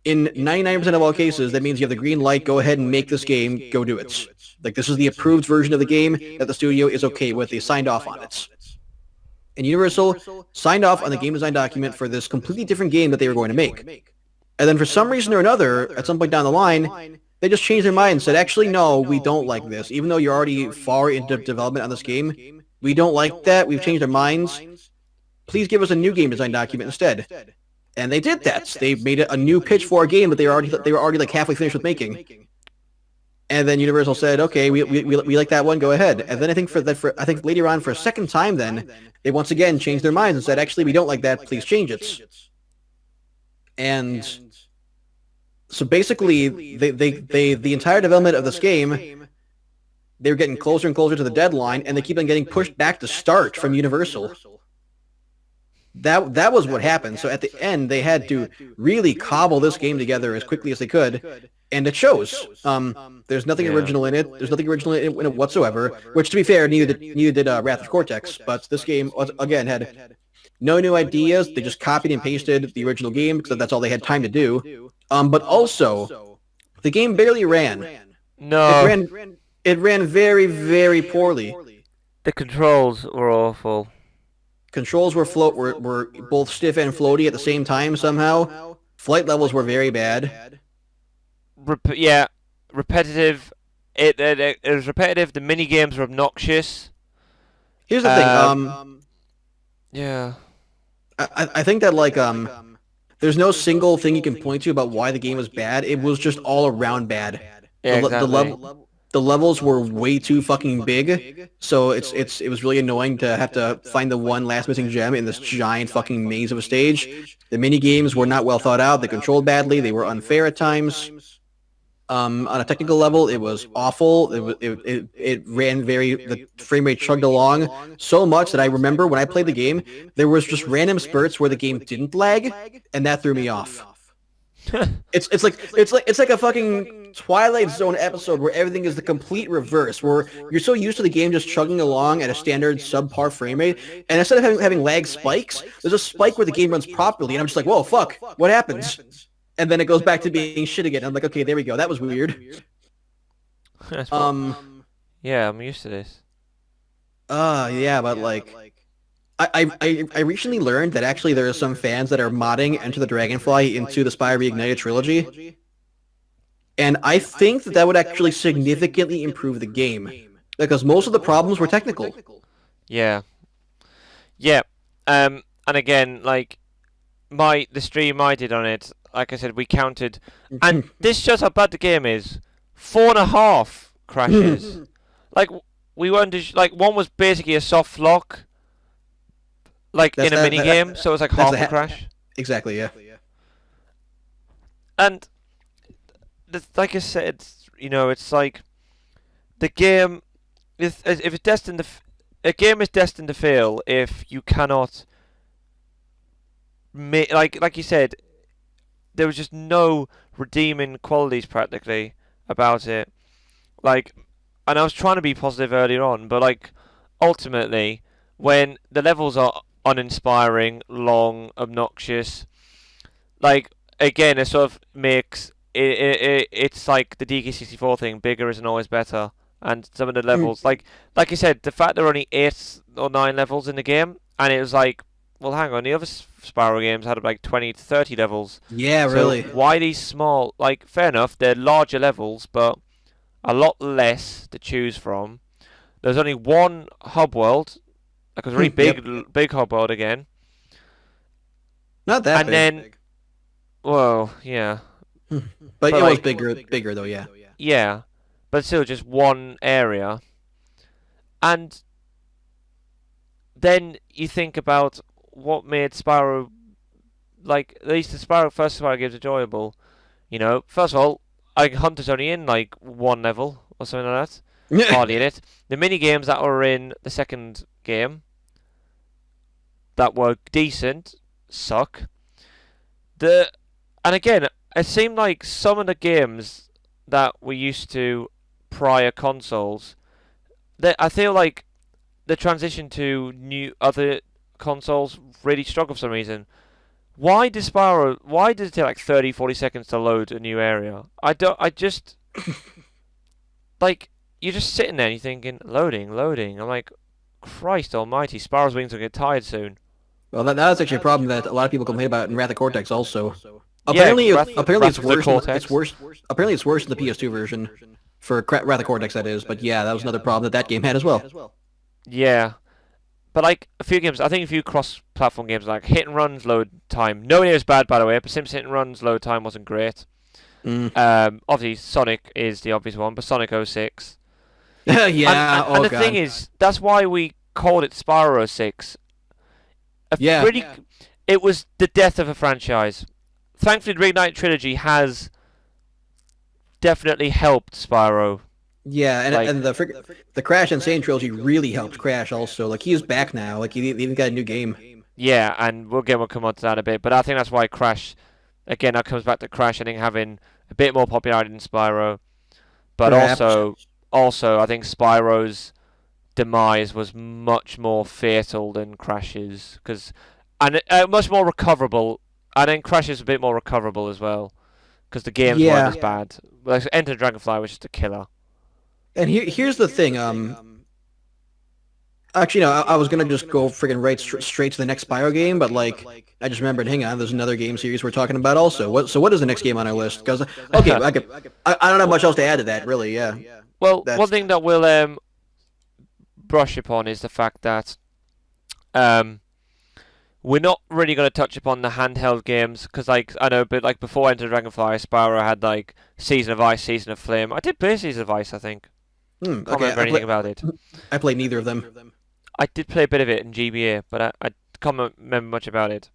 S2: in 99% of all cases, that means you have the green light, go ahead and make this game, go do it. Like, this is the approved version of the game that the studio is okay with. They signed off on it. And Universal signed off on the game design document for this completely different game that they were going to make. And then for some reason or another, at some point down the line, they just changed their mind and said, actually, no, we don't like this. Even though you're already far into development on this game, we don't like that. We've changed our minds. Please give us a new game design document instead. And they did that. They made a new pitch for a game that they were already like halfway finished with making. And then Universal said, okay, we like that one, go ahead. And then I think later on for a second time then, they once again changed their minds and said, actually, we don't like that, please change it. And so basically, the entire development of this game, they were getting closer and closer to the deadline, and they keep on getting pushed back to start from Universal. That was what happened. So at the end, they had to really cobble this game together as quickly as they could, and it shows. There's nothing original in it. There's nothing original in it whatsoever. Which, to be fair, neither did Wrath of Cortex. But this game again had No new ideas. They just copied and pasted the original game because that's all they had time to do. But also, the game barely ran. It
S1: No,
S2: ran. It ran very, very poorly.
S1: the controls were awful.
S2: Controls were both stiff and floaty at the same time somehow. Flight levels were very bad.
S1: Yeah, repetitive. It was repetitive. The mini games were obnoxious.
S2: Here's the thing.
S1: Yeah.
S2: I think that there's no single thing you can point to about why the game was bad. It was just all around bad.
S1: Yeah, exactly.
S2: The levels were way too fucking big, so it was really annoying to have to find the one last missing gem in this giant fucking maze of a stage. The mini games were not well thought out. They controlled badly. They were unfair at times. On a technical level, it was awful. It ran the frame rate chugged along so much that I remember when I played the game, there was just random spurts where the game didn't lag, and that threw me off. It's like a fucking Twilight Zone episode where everything is the complete reverse, where you're so used to the game just chugging along at a standard subpar frame rate, and instead of having lag spikes, there's a spike where the game runs properly, and I'm just like, whoa, fuck, what happens? And then it goes back to being shit again. I'm like, okay, there we go. That was weird.
S1: Yeah, I'm used to this.
S2: Yeah, but I recently learned that actually there are some fans that are modding Enter the Dragonfly into the Spyro Reignited trilogy, and I think that would actually significantly improve the game because most of the problems were technical.
S1: Yeah. Yeah. And again, like the stream I did on it, like I said, we counted, and this shows how bad the game is. 4.5 crashes. Like we weren't like one was basically a soft lock, like in a mini game, so it was like half a crash.
S2: Exactly, yeah.
S1: And like I said, it's like the game if it's destined to a game is destined to fail if you cannot like you said, there was just no redeeming qualities practically about it. Like, and I was trying to be positive earlier on, but like ultimately, when the levels are uninspiring, long, obnoxious, like again, it sort of makes it's like the DK64 thing. Bigger isn't always better, and some of the levels, like you said, the fact there are only 8 or 9 levels in the game, and it was like, well, hang on, the other Spyro games had like 20 to 30 levels.
S2: Yeah,
S1: So
S2: really.
S1: why these small? Like, fair enough, they're larger levels, but a lot less to choose from. There's only one hub world, like a really big hub world again.
S2: Not that
S1: and
S2: big.
S1: then, well, yeah.
S2: But it was bigger though, yeah.
S1: Yeah, but still just one area. And then you think about what made Spyro, like, at least the first Spyro games enjoyable. First of all, Hunter's only in like one level or something like that. Hardly in it. The mini games that were in the second game that were decent suck. And again, it seemed like some of the games that we used to prior consoles, I feel like the transition to new other consoles really struggled for some reason. Why does it take like 30, 40 seconds to load a new area? I just like, you're just sitting there and you're thinking, loading. I'm like, Christ almighty, Spyro's wings will get tired soon.
S2: Well, that was actually a problem that a lot of people complain about in Wrath of Cortex also.
S1: Yeah,
S2: Apparently,
S1: Wrath
S2: it's
S1: of the
S2: worse.
S1: Cortex.
S2: It's worse. Apparently, it's worse in the PS2 version for Wrath of Cortex. That is, but yeah, that was another problem that game had as well.
S1: Yeah, but like a few games, I think a few cross-platform games like Hit and Run's load time. No idea was bad, by the way, but Sims Hit and Run's load time wasn't great. Obviously, Sonic is the obvious one, but Sonic 06.
S2: Yeah,
S1: and the thing is, that's why we called it Spyro 06. It was the death of a franchise. Thankfully, the Reignited trilogy has definitely helped Spyro.
S2: Yeah, and the Crash Insane trilogy really helped Crash also. Like, he is back now. Like, he even got a new game.
S1: Yeah, and we'll come on to that in a bit. But I think that's why Crash, again, that comes back to Crash, I think, having a bit more popularity than Spyro. But
S2: Perhaps.
S1: also, I think Spyro's demise was much more fatal than Crash's. Because and much more recoverable. And then Crash is a bit more recoverable as well because the games weren't
S2: Yeah.
S1: as bad. Like Enter the Dragonfly was just a killer.
S2: And here's the thing. Actually, no, I was gonna just go freaking straight to the next Spyro game, but like, I just remembered. Hang on, there's another game series we're talking about also. What is the next game on our list? Because okay, I don't have much else to add to that, really. Yeah,
S1: Well, one
S2: that's
S1: thing that we'll brush upon is the fact that um, we're not really going to touch upon the handheld games because, like, I know, but like before Enter the Dragonfly, Spyro had like Season of Ice, Season of Flame. I did play Season of Ice, I think. Can't
S2: okay.
S1: remember anything about it.
S2: I played neither of them.
S1: I did play a bit of it in GBA, but I can't remember much about it.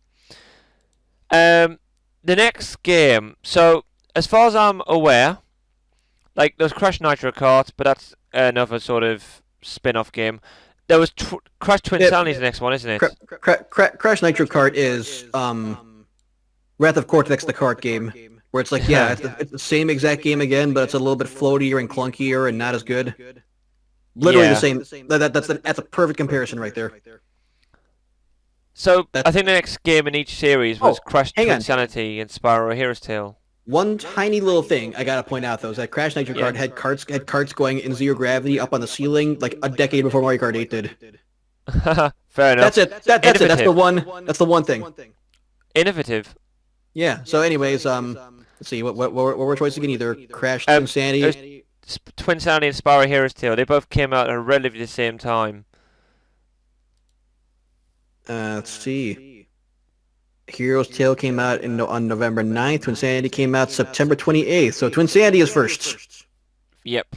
S1: The next game. So, as far as I'm aware, like there's Crash Nitro Kart, but that's another sort of spin-off game. There was Crash Twin
S2: Yeah,
S1: Sandy's the next one, isn't it?
S2: Crash Nitro Kart is Wrath of Cortex, the kart game, where it's like, yeah, it's the same exact game again, but it's a little bit floatier and clunkier and not as good. Literally
S1: Yeah.
S2: the same. That's a perfect comparison right there.
S1: So
S2: That's
S1: I think the next game in each series was Crash
S2: hang
S1: Twin
S2: on.
S1: Sanity and Spyro Hero's Tale.
S2: One tiny little thing I gotta point out though is that Crash Nitro Kart had carts going in zero gravity up on the ceiling like a decade before Mario Kart 8 did.
S1: Fair enough.
S2: That's it. That's it. That's the one. That's the one thing.
S1: Innovative.
S2: Yeah. So, anyways, let's see. What were choices again? Either Crash
S1: Um,
S2: Insanity.
S1: Twin Sanity and Spyro Hero's Tale. They both came out at relatively the same time.
S2: Let's see. Hero's Tale came out on November 9th. Twin Sanity came out September 28th. So Twin Sanity is first.
S1: Yep.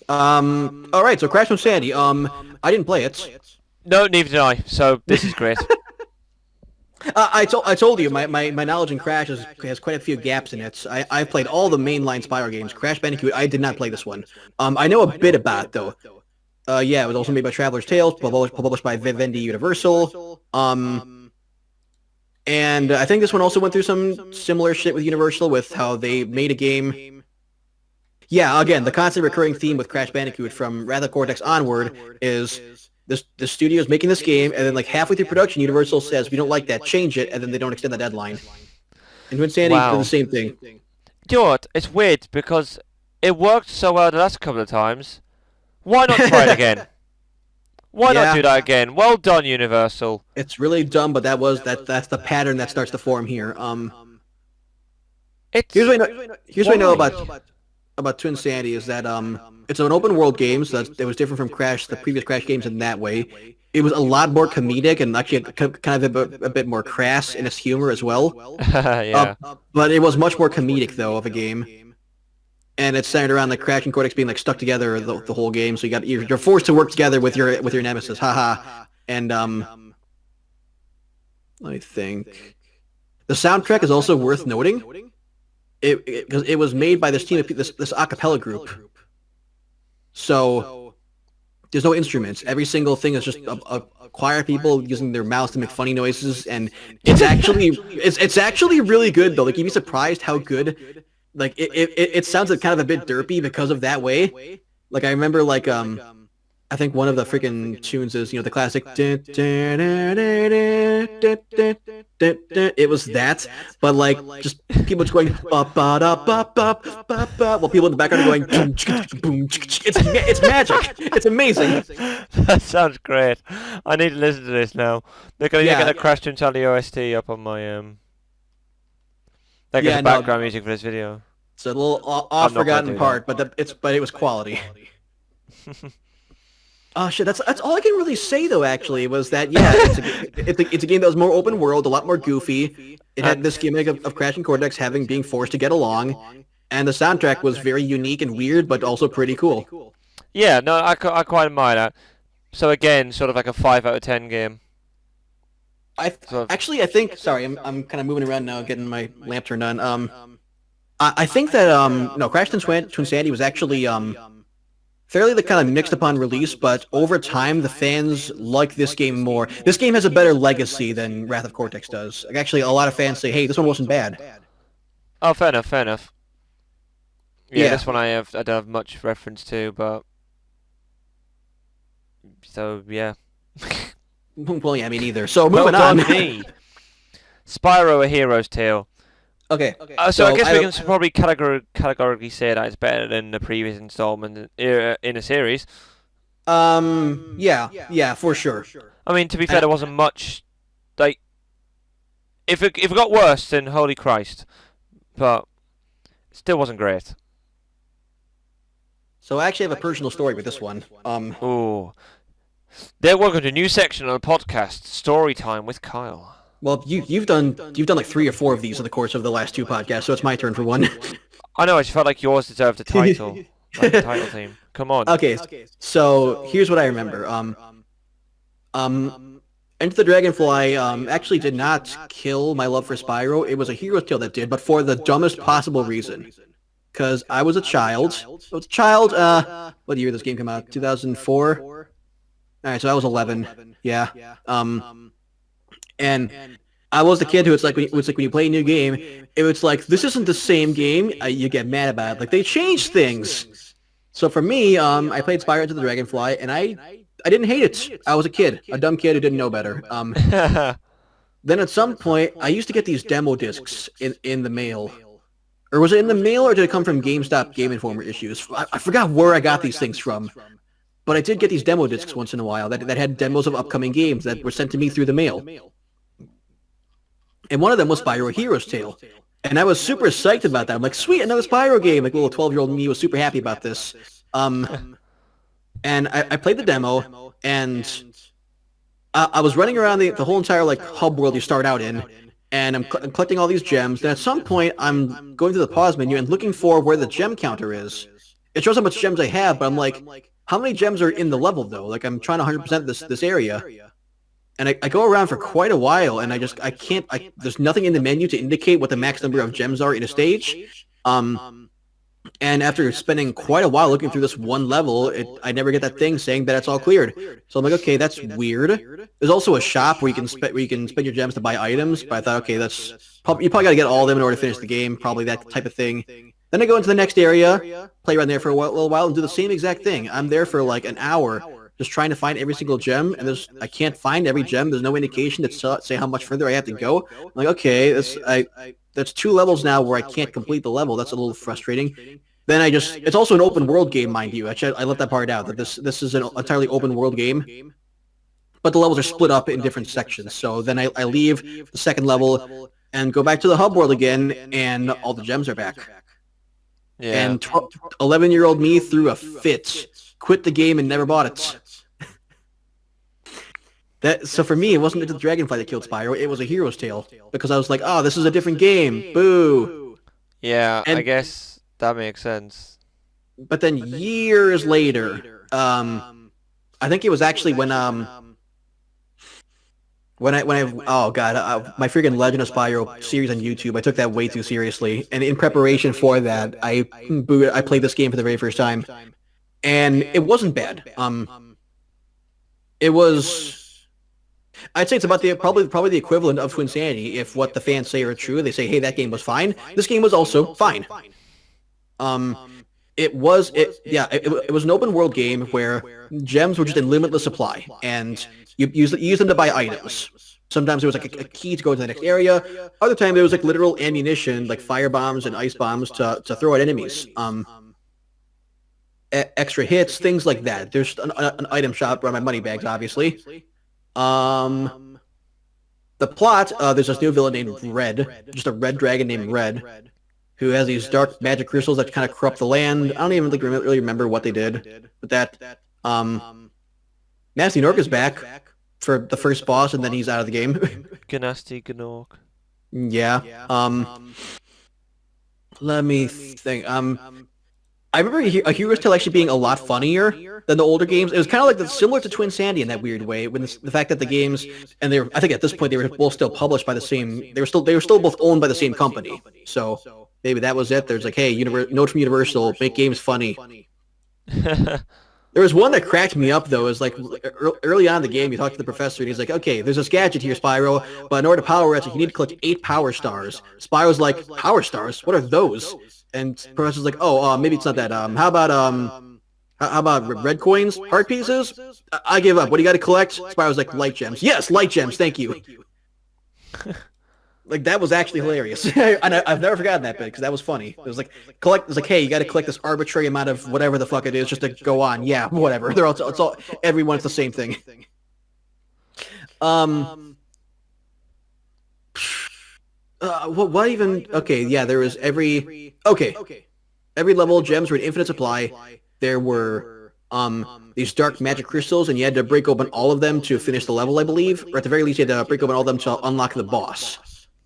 S2: All right. So Crash Twin Sanity. I didn't play it.
S1: No, neither did I. So this is great.
S2: I told you my knowledge in Crash has quite a few gaps in it. I've played all the mainline Spyro games. Crash Bandicoot, I did not play this one. I know a bit about it though. Yeah, it was also made by Traveler's Tales, published by Vivendi Universal. And I think this one also went through some similar shit with Universal with how they made a game. Yeah, again, the constant recurring theme with Crash Bandicoot from Wrath of Cortex onward is the studio's making this game, and then like halfway through production, Universal says, we don't like that, change it, and then they don't extend the deadline. And Twin Sanity did the same thing.
S1: Do you know what? It's weird because it worked so well the last couple of times. Why not try it again? Why not do that again? Well done, Universal.
S2: It's really dumb, but that's the pattern that starts to form here.
S1: It's
S2: Here's what I know about Twin Sanity is that it's an open world game, so it was different from the previous Crash games in that way. It was a lot more comedic and actually kind of a bit more crass in its humor as well.
S1: yeah.
S2: But it was much more comedic though of a game, and it's centered around the Crash and Cortex being like stuck together the whole game. So you're forced to work together with your nemesis, haha. And let me think. The soundtrack is also worth noting. Because it was made by this team, this a cappella group. So there's no instruments. Every single thing is just a choir of people using their mouths to make funny noises, and it's actually really good though. Like you'd be surprised how good. Like it sounds like kind of a bit derpy because of that way. Like I remember like I think one of the freaking tunes is the classic. It was that, but like just people just going ba ba da ba ba ba ba, while people in the background are going boom boom. It's magic. It's amazing.
S1: That sounds great. I need to listen to this now. They're gonna get a Crash Twin Sanity OST up on my Like the background music for this video.
S2: It's a little off forgotten part, but it was quality. Oh shit! That's all I can really say though. Actually, was that it's a game that was more open world, a lot more goofy. It had this gimmick of Crash and Cortex being forced to get along, and the soundtrack was very unique and weird, but also pretty cool.
S1: Yeah, no, I quite admire that. So again, sort of like a 5 out of 10 game.
S2: I think. Sorry, I'm kind of moving around now, getting my lamp turned on. I think that no, Crash Twin Sanity was actually fairly kind of mixed upon release, but over time the fans like this game more. This game has a better legacy than Wrath of Cortex does. Like, actually, a lot of fans say, "Hey, this one wasn't bad."
S1: Oh, fair enough. Yeah,
S2: Yeah.
S1: this one I don't have much reference to, but so yeah.
S2: Well, yeah, me neither. So
S1: Well
S2: moving on.
S1: done, me. Spyro: A Hero's Tale.
S2: Okay.
S1: So I
S2: So
S1: guess
S2: I
S1: we
S2: have
S1: can probably categorically say that it's better than the previous installment in a series.
S2: yeah, for sure.
S1: I mean, to be fair,
S2: And
S1: there wasn't much. Like, if it got worse, then holy Christ. But it still wasn't great.
S2: so I actually have a personal story with this one.
S1: Ooh. Then welcome to a new section on the podcast, Story Time with Kyle.
S2: Well, you've done like 3 or 4 of these in the course of the last 2 podcasts, so it's my turn for one.
S1: I know, I just felt like yours deserved a title. Like the title theme. Come on.
S2: Okay, so here's what I remember. Enter the Dragonfly actually did not kill my love for Spyro. It was a Hero's Tale that did, but for the dumbest possible reason. Because I was a child. What year did this game come out? 2004? Alright, so I was 11. Yeah. And I was the kid who it's like when you play a new game, it was like, this isn't the same game. You get mad about it. Like, they changed things. So for me, I played Spyro Into the Dragonfly, and I didn't hate it. I was a kid, a dumb kid who didn't know better. Then at some point, I used to get these demo discs in the mail. Or was it in the mail, or did it come from GameStop Game Informer issues? I forgot where I got these things from. But I did get these demo discs once in a while that had demos of upcoming games that were sent to me through the mail. And one of them was Spyro: A Hero's Tale. And I was super psyched about that. I'm like, sweet, another Spyro game. Like, little 12-year-old me was super happy about this. And I played the demo, and I was running around the whole entire, like, hub world you start out in, and I'm collecting all these gems. And at some point, I'm going to the pause menu and looking for where the gem counter is. It shows how much gems I have, but I'm like, how many gems are in the level, though? Like, I'm trying to 100% this area. And I go around for quite a while, and I can't, there's nothing in the menu to indicate what the max number of gems are in a stage. And after spending quite a while looking through this one level, I never get that thing saying that it's all cleared. So I'm like, okay, that's weird. There's also a shop where you can spend your gems to buy items, but I thought, okay, you probably got to get all of them in order to finish the game, probably that type of thing. Then I go into the next area, play around there for a little while, and do the same exact thing. I'm there for like an hour, just trying to find every single gem, and I can't find every gem. There's no indication to say how much further I have to go. I'm like, okay, that's 2 levels now where I can't complete the level. That's a little frustrating. Then it's also an open world game, mind you. Actually, I left that part out, that this is an entirely open world game. But the levels are split up in different sections. So then I leave the second level and go back to the hub world again, and all the gems are back. Yeah. And 11-year-old me threw a fit, quit the game, and never bought it. So for me, it wasn't Into the Dragonfly that killed Spyro. It was A Hero's Tale, because I was like, oh, this is a different game. Boo.
S1: Yeah, I guess that makes sense.
S2: But then years later, I think it was actually when oh god, my freaking Legend of Spyro series on YouTube, I took that way too seriously, and in preparation for that, I played this game for the very first time, and it wasn't bad. It was, I'd say it's about probably the equivalent of Twinsanity if what the fans say are true. They say, hey, that game was fine. This game was also fine. It was an open world game where gems were just in limitless supply, and you use them to buy items. Sometimes there was like a key to go to the next area. Other times there was like literal ammunition, like fire bombs and ice bombs to throw at enemies. Extra hits, things like that. There's an item shop around my money bags, obviously. The plot, there's this new villain named Red, just a red dragon named Red, who has these dark magic crystals that kind of corrupt the land. I don't even really remember what they did with that. Nasty Nork is back for the first boss, and then he's out of the game.
S1: Ganasty Gnork.
S2: Yeah. Let me think. I remember A Hero's Tale actually being a lot funnier than the older games. It was kind of like similar to Twinsanity in that weird way, when the fact that the games, and I think at this point they were both still published by the same. They were still both owned by the same company. So maybe that was it. There's like, hey, note from Universal, make games funny. There was one that cracked me up, though. Is like early on in the game, you talk to the professor, and he's like, okay, there's this gadget here, Spyro, but in order to power it, you need to collect 8 power stars. Spyro's like, power stars? What are those? And the professor's like, oh, maybe it's not that. How about How about red coins? Heart pieces? I give up. What do you got to collect? Spyro's like, light gems. Yes, light gems. Thank you. Like, that was actually hilarious. And I've never forgotten that bit because that was funny. It was like, hey, you got to collect this arbitrary amount of whatever the fuck it is just to go on. Yeah, whatever. It's all, everyone's the same thing. What even? Okay, yeah, there was every level of gems were an infinite supply. There were these dark magic crystals, and you had to break open all of them to finish the level, I believe. Or at the very least, you had to break open all of them to unlock the boss.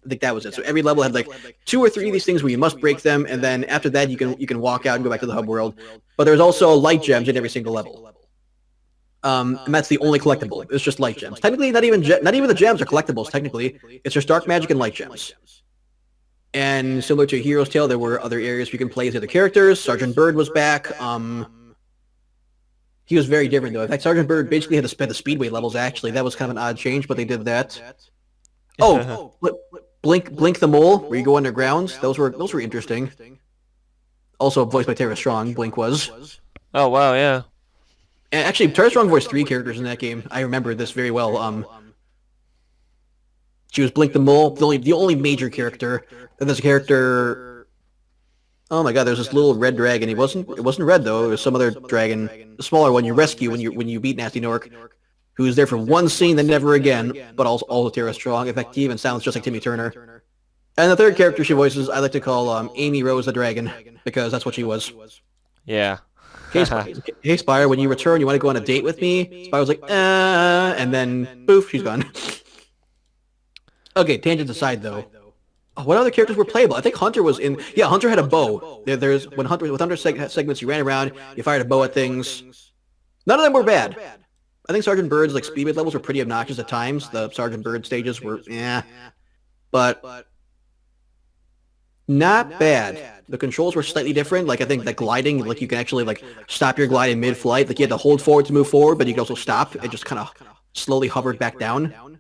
S2: I think that was it. So every level had like 2 or 3 of these things where you must break them, and then after that you can walk out and go back to the hub world. But there's also light gems in every single level. And that's the only collectible. It's just light gems. Technically, not even the gems are collectibles. Technically, it's just dark magic and light gems. And similar to Hero's Tale, there were other areas you can play as other characters. Sergeant Byrd was back. He was very different though. In fact, Sergeant Byrd basically had to spend the Speedway levels. Actually, that was kind of an odd change, but they did that. Oh, Blink the Mole, where you go underground. Those were interesting. Also voiced by Tara Strong. Blink was.
S1: Oh wow, yeah.
S2: And actually, Tara Strong voiced 3 characters in that game. I remember this very well. She was Blink the Mole, the only major character. Then there's a character. Oh my God! There's this little red dragon. It wasn't red though. It was some other dragon, a smaller one you rescue when you beat Nasty Nork, who's there for one scene, then never again. But also Tara Strong. In fact, he even sounds just like Timmy Turner. And the third character she voices, I like to call Amy Rose the Dragon because that's what she was.
S1: Yeah.
S2: Hey, Spyro, when you return, you want to go on a date with me? Spyro's like, and then, poof, she's gone. Okay, tangents aside, though. Oh, what other characters were playable? I think Hunter was in... Yeah, Hunter had a bow. With Hunter segments, you ran around, you fired a bow at things. None of them were bad. I think Sergeant Byrd's Speedway levels were pretty obnoxious at times. The Sergeant Byrd stages were, but not bad. The controls were slightly different. I think gliding, you can actually stop your glide in mid-flight. You had to hold forward to move forward, but you could also stop. It just kind of slowly hovered back down.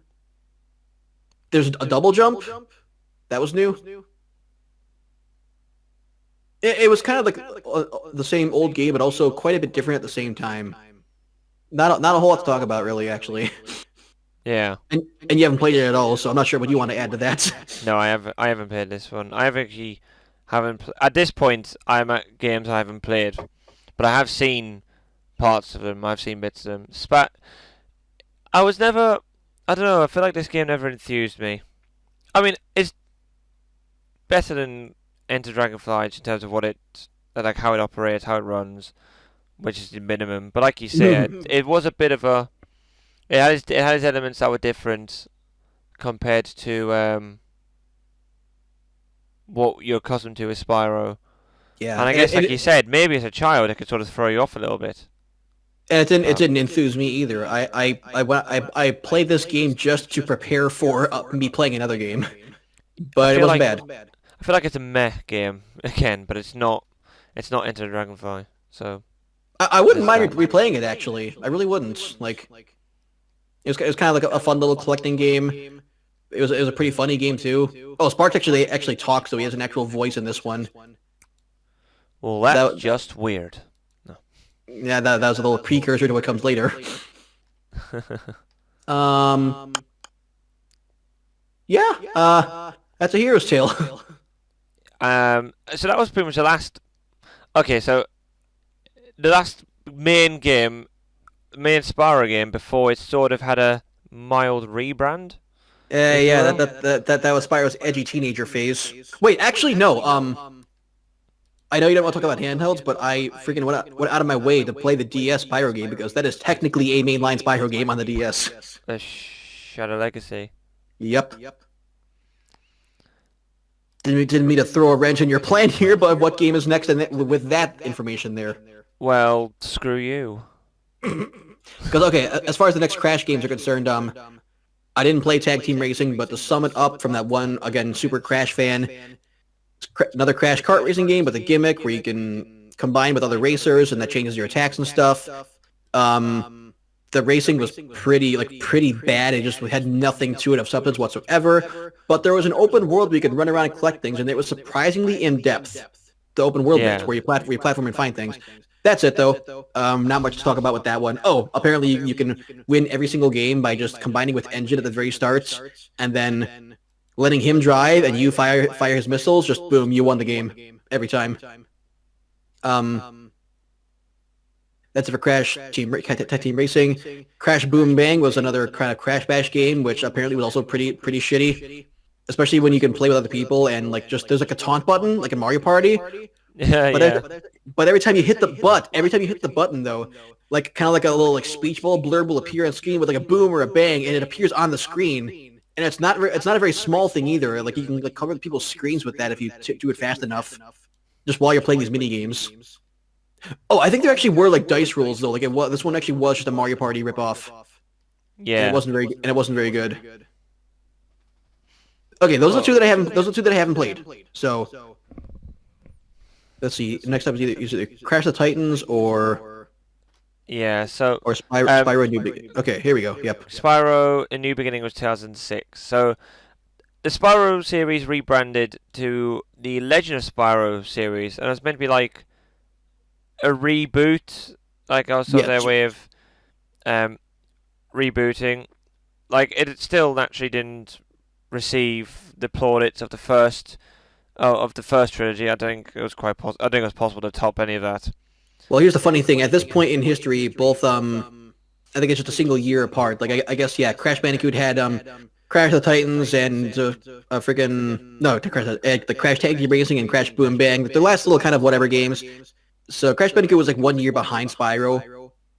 S2: There's a double jump. That was new. It was kind of the same old game, but also quite a bit different at the same time. Not a whole lot to talk about, really, actually.
S1: Yeah.
S2: And you haven't played it at all, so I'm not sure what you want to add to that.
S1: No, I haven't played this one. I haven't. At this point, I'm at games I haven't played, but I have seen parts of them. I've seen bits of them. I was never. I don't know. I feel like this game never enthused me. I mean, it's better than Enter Dragonfly in terms of how it operates, how it runs, which is the minimum. But like you said, it was a bit of a. It had its elements that were different compared to what you're accustomed to with Spyro.
S2: Yeah,
S1: and I guess, like you said, maybe as a child, it could sort of throw you off a little bit.
S2: And it didn't enthuse me either. I played this game just to prepare for me playing another game, but it wasn't bad.
S1: I feel like it's a meh game again, but it's not. It's not Enter the Dragonfly, so.
S2: I wouldn't mind replaying it actually. I really wouldn't. It was kind of like a fun little collecting game. It was a pretty funny game too. Oh, Sparks actually talks, so he has an actual voice in this one.
S1: Well, that's just weird. No.
S2: Yeah, that was a little precursor to what comes later. Yeah. That's a Hero's Tale.
S1: So that was pretty much the last. Okay, so the last main Spyro game before it sort of had a mild rebrand.
S2: Yeah, that was Spyro's edgy teenager phase. Wait, actually no. I know you don't want to talk about handhelds, but I freaking went out of my way to play the DS Spyro game because that is technically a mainline Spyro game on the DS.
S1: The Shadow Legacy.
S2: Yep. Didn't mean to throw a wrench in your plan here, but what game is next with that information there?
S1: Well, screw you.
S2: Because, okay, as far as the next Crash games are concerned, I didn't play Tag Team Racing, but to sum it up from that one, again, super Crash fan, another Crash kart racing game with a gimmick where you can combine with other racers and that changes your attacks and stuff. The racing was pretty bad. It just had nothing to it of substance whatsoever. But there was an open world where you could run around and collect things, and it was surprisingly in-depth. The open world bits where you platform and find things. That's it, though. Not much to talk about with that one. Oh, apparently you can win every single game by just combining with Engine at the very start, and then letting him drive and you fire his missiles. Just boom, you won the game every time. That's it for Crash Tech Team Racing. Crash Boom Bang was another kind of Crash Bash game, which apparently was also pretty shitty, especially when you can play with other people and like just there's like a taunt button like in Mario Party.
S1: Yeah,
S2: But every time you hit the button though, like kind of like a little like speech bubble blurb will appear on screen with like a boom or a bang, and it appears on the screen. And it's not a very small thing either. Like you can like cover people's screens with that if you do it fast enough, just while you're playing these mini games. Oh, I think there actually were like dice rules though. Like this one actually was just a Mario Party ripoff.
S1: Yeah.
S2: And it wasn't very good. Okay, those are the two that I haven't played. So let's see. Next up is either Crash the Titans or Spyro A New Beginning. Okay, here we go. Yep.
S1: Spyro A New Beginning was 2006. So the Spyro series rebranded to the Legend of Spyro series, and it's meant to be like a reboot, like also their way of rebooting. Like it still naturally didn't receive the plaudits of the first trilogy. I think it was possible to top any of that.
S2: Well, here's the funny thing. At this point in history, both I think it's just a single year apart. Like I guess Crash Bandicoot had Crash the Titans and the Crash Tag Team Racing and Crash Boom Bang. The last little kind of whatever games. So Crash Bandicoot was like 1 year behind Spyro.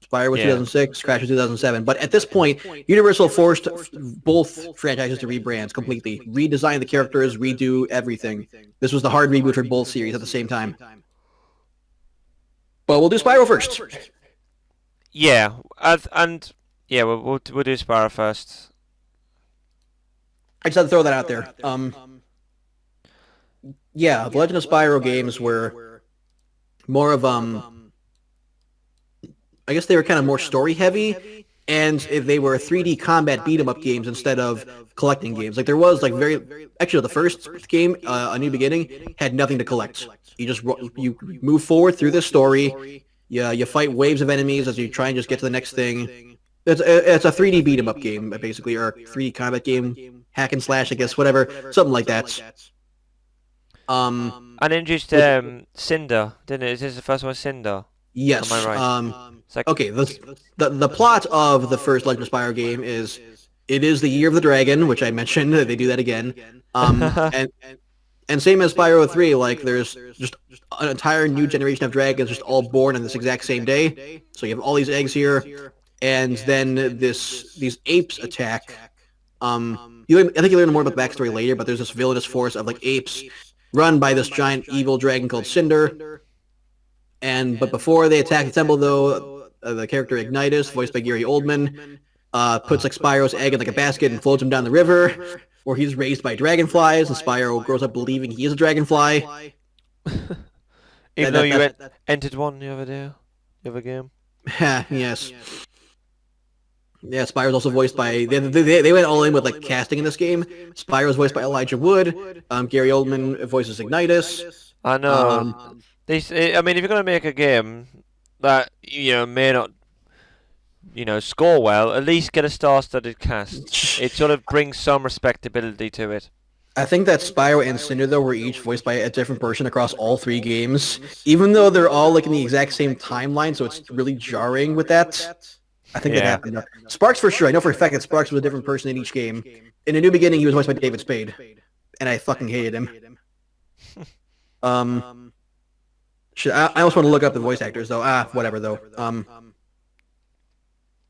S2: Spyro was 2006, Crash was 2007. But at this point, Universal forced both franchises to rebrand completely, redesign the characters, redo everything. This was the hard reboot for both series at the same time. But we'll do Spyro first.
S1: Yeah, we'll do Spyro first.
S2: I just had to throw that out there. The Legend of Spyro games were more of I guess they were kind of more story heavy, and if they were 3D combat beat 'em up games instead of collecting games. Like there was like the first game, A New Beginning, had nothing to collect. You move forward through the story. You fight waves of enemies as you try and just get to the next thing. It's a 3D beat 'em up game basically, or 3D combat game, hack and slash, I guess, whatever, something like that.
S1: And introduced Cinder, didn't it? Is this the first one, Cinder?
S2: Yes.
S1: Am I right?
S2: Okay. The plot of the first Legend of Spyro game is it is the Year of the Dragon, which I mentioned. They do that again. And same as Spyro 3, like there's just an entire new generation of dragons just all born on this exact same day. So you have all these eggs here, and then these apes attack. I think you learn more about the backstory later, but there's this villainous force of like apes run by this giant evil dragon called Cinder. But before they attack the temple, though, the character Ignitus, voiced by Gary Oldman, puts like Spyro's egg in like a basket and floats him down the river, where he's raised by dragonflies, and Spyro grows up believing he is a dragonfly.
S1: Even though you entered one the other game.
S2: Yes. Yeah, Spyro's also voiced by they went all in with like casting in this game. Spyro's voiced by Elijah Wood. Gary Oldman voices Ignitus.
S1: I know. If you're gonna make a game that may not score well, at least get a star-studded cast. It sort of brings some respectability to it.
S2: I think that Spyro and Cinder though were each voiced by a different person across all three games, even though they're all like in the exact same timeline. So it's really jarring with that. I think that happened. Sparks for sure. I know for a fact that Sparks was a different person in each game. In A New Beginning, he was voiced by David Spade, and I fucking hated him. I almost want to look up the voice actors though. Whatever though.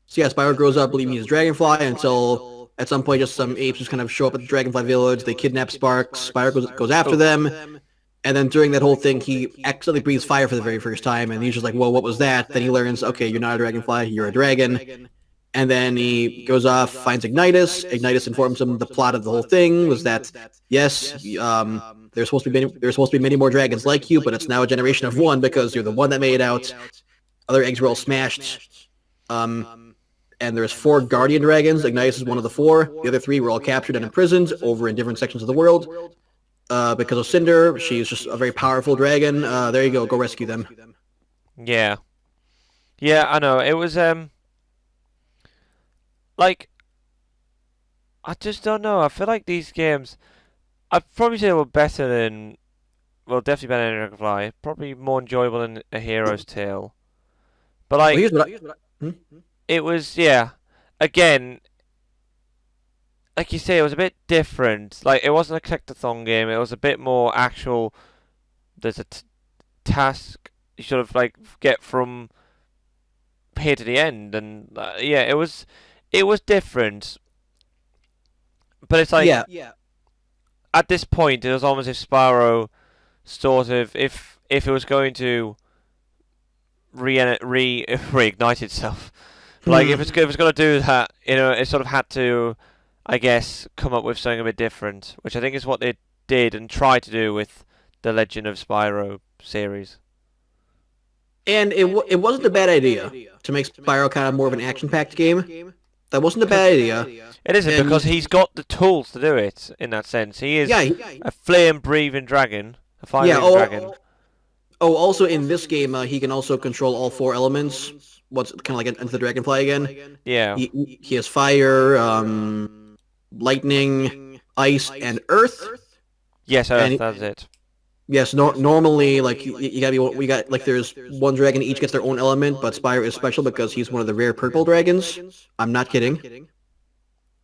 S2: So yeah, Spyro grows up believing he's a dragonfly until at some point just some apes just kind of show up at the Dragonfly Village. They kidnap Sparks. Spyro goes after them. And then during that whole thing, he accidentally breathes fire for the very first time, and he's just like, whoa, what was that? Then he learns, okay, you're not a dragonfly, you're a dragon. And then he goes off, finds Ignitus. Ignitus informs him the plot of the whole thing was that, yes, there's supposed to be many more dragons like you, but it's now a generation of one because you're the one that made it out. Other eggs were all smashed. And there's 4 guardian dragons. Ignitus is one of the 4. The other 3 were all captured and imprisoned over in different sections of the world. Because of Cinder, she's just a very powerful dragon. There you go rescue them.
S1: Yeah. Yeah, I know. It was like I just don't know. I feel like these games. I'd probably say they were better than. Well, definitely better than Dragonfly. Probably more enjoyable than A Hero's Tale. But
S2: Well,
S1: like,
S2: Hmm?
S1: it was, yeah. Again, like you say, it was a bit different. Like, it wasn't a collectathon game. It was a bit more actual. There's a task you sort of like get from here to the end, and yeah, it was different. But it's like
S2: Yeah.
S1: at this point, it was almost if Spyro sort of if it was going to reignite itself. Like
S2: Hmm.
S1: if it's going to do that, it sort of had to, I guess, come up with something a bit different, which I think is what they did and tried to do with the Legend of Spyro series.
S2: And it wasn't a bad idea to make Spyro kind of more of an action-packed game. That wasn't a bad idea.
S1: It isn't
S2: And
S1: because he's got the tools to do it in that sense. He is
S2: yeah,
S1: a flame-breathing dragon, a
S2: yeah.
S1: fire-breathing dragon.
S2: Also in this game, he can also control all four elements. What's kind of like into the Dragonfly again.
S1: Yeah.
S2: He has fire, lightning, ice, and earth.
S1: Yes, Earth.
S2: And
S1: That's it.
S2: yes, normally like you gotta be we got like there's one dragon each gets their own element, but Spyro is special because he's one of the rare purple dragons. I'm not kidding.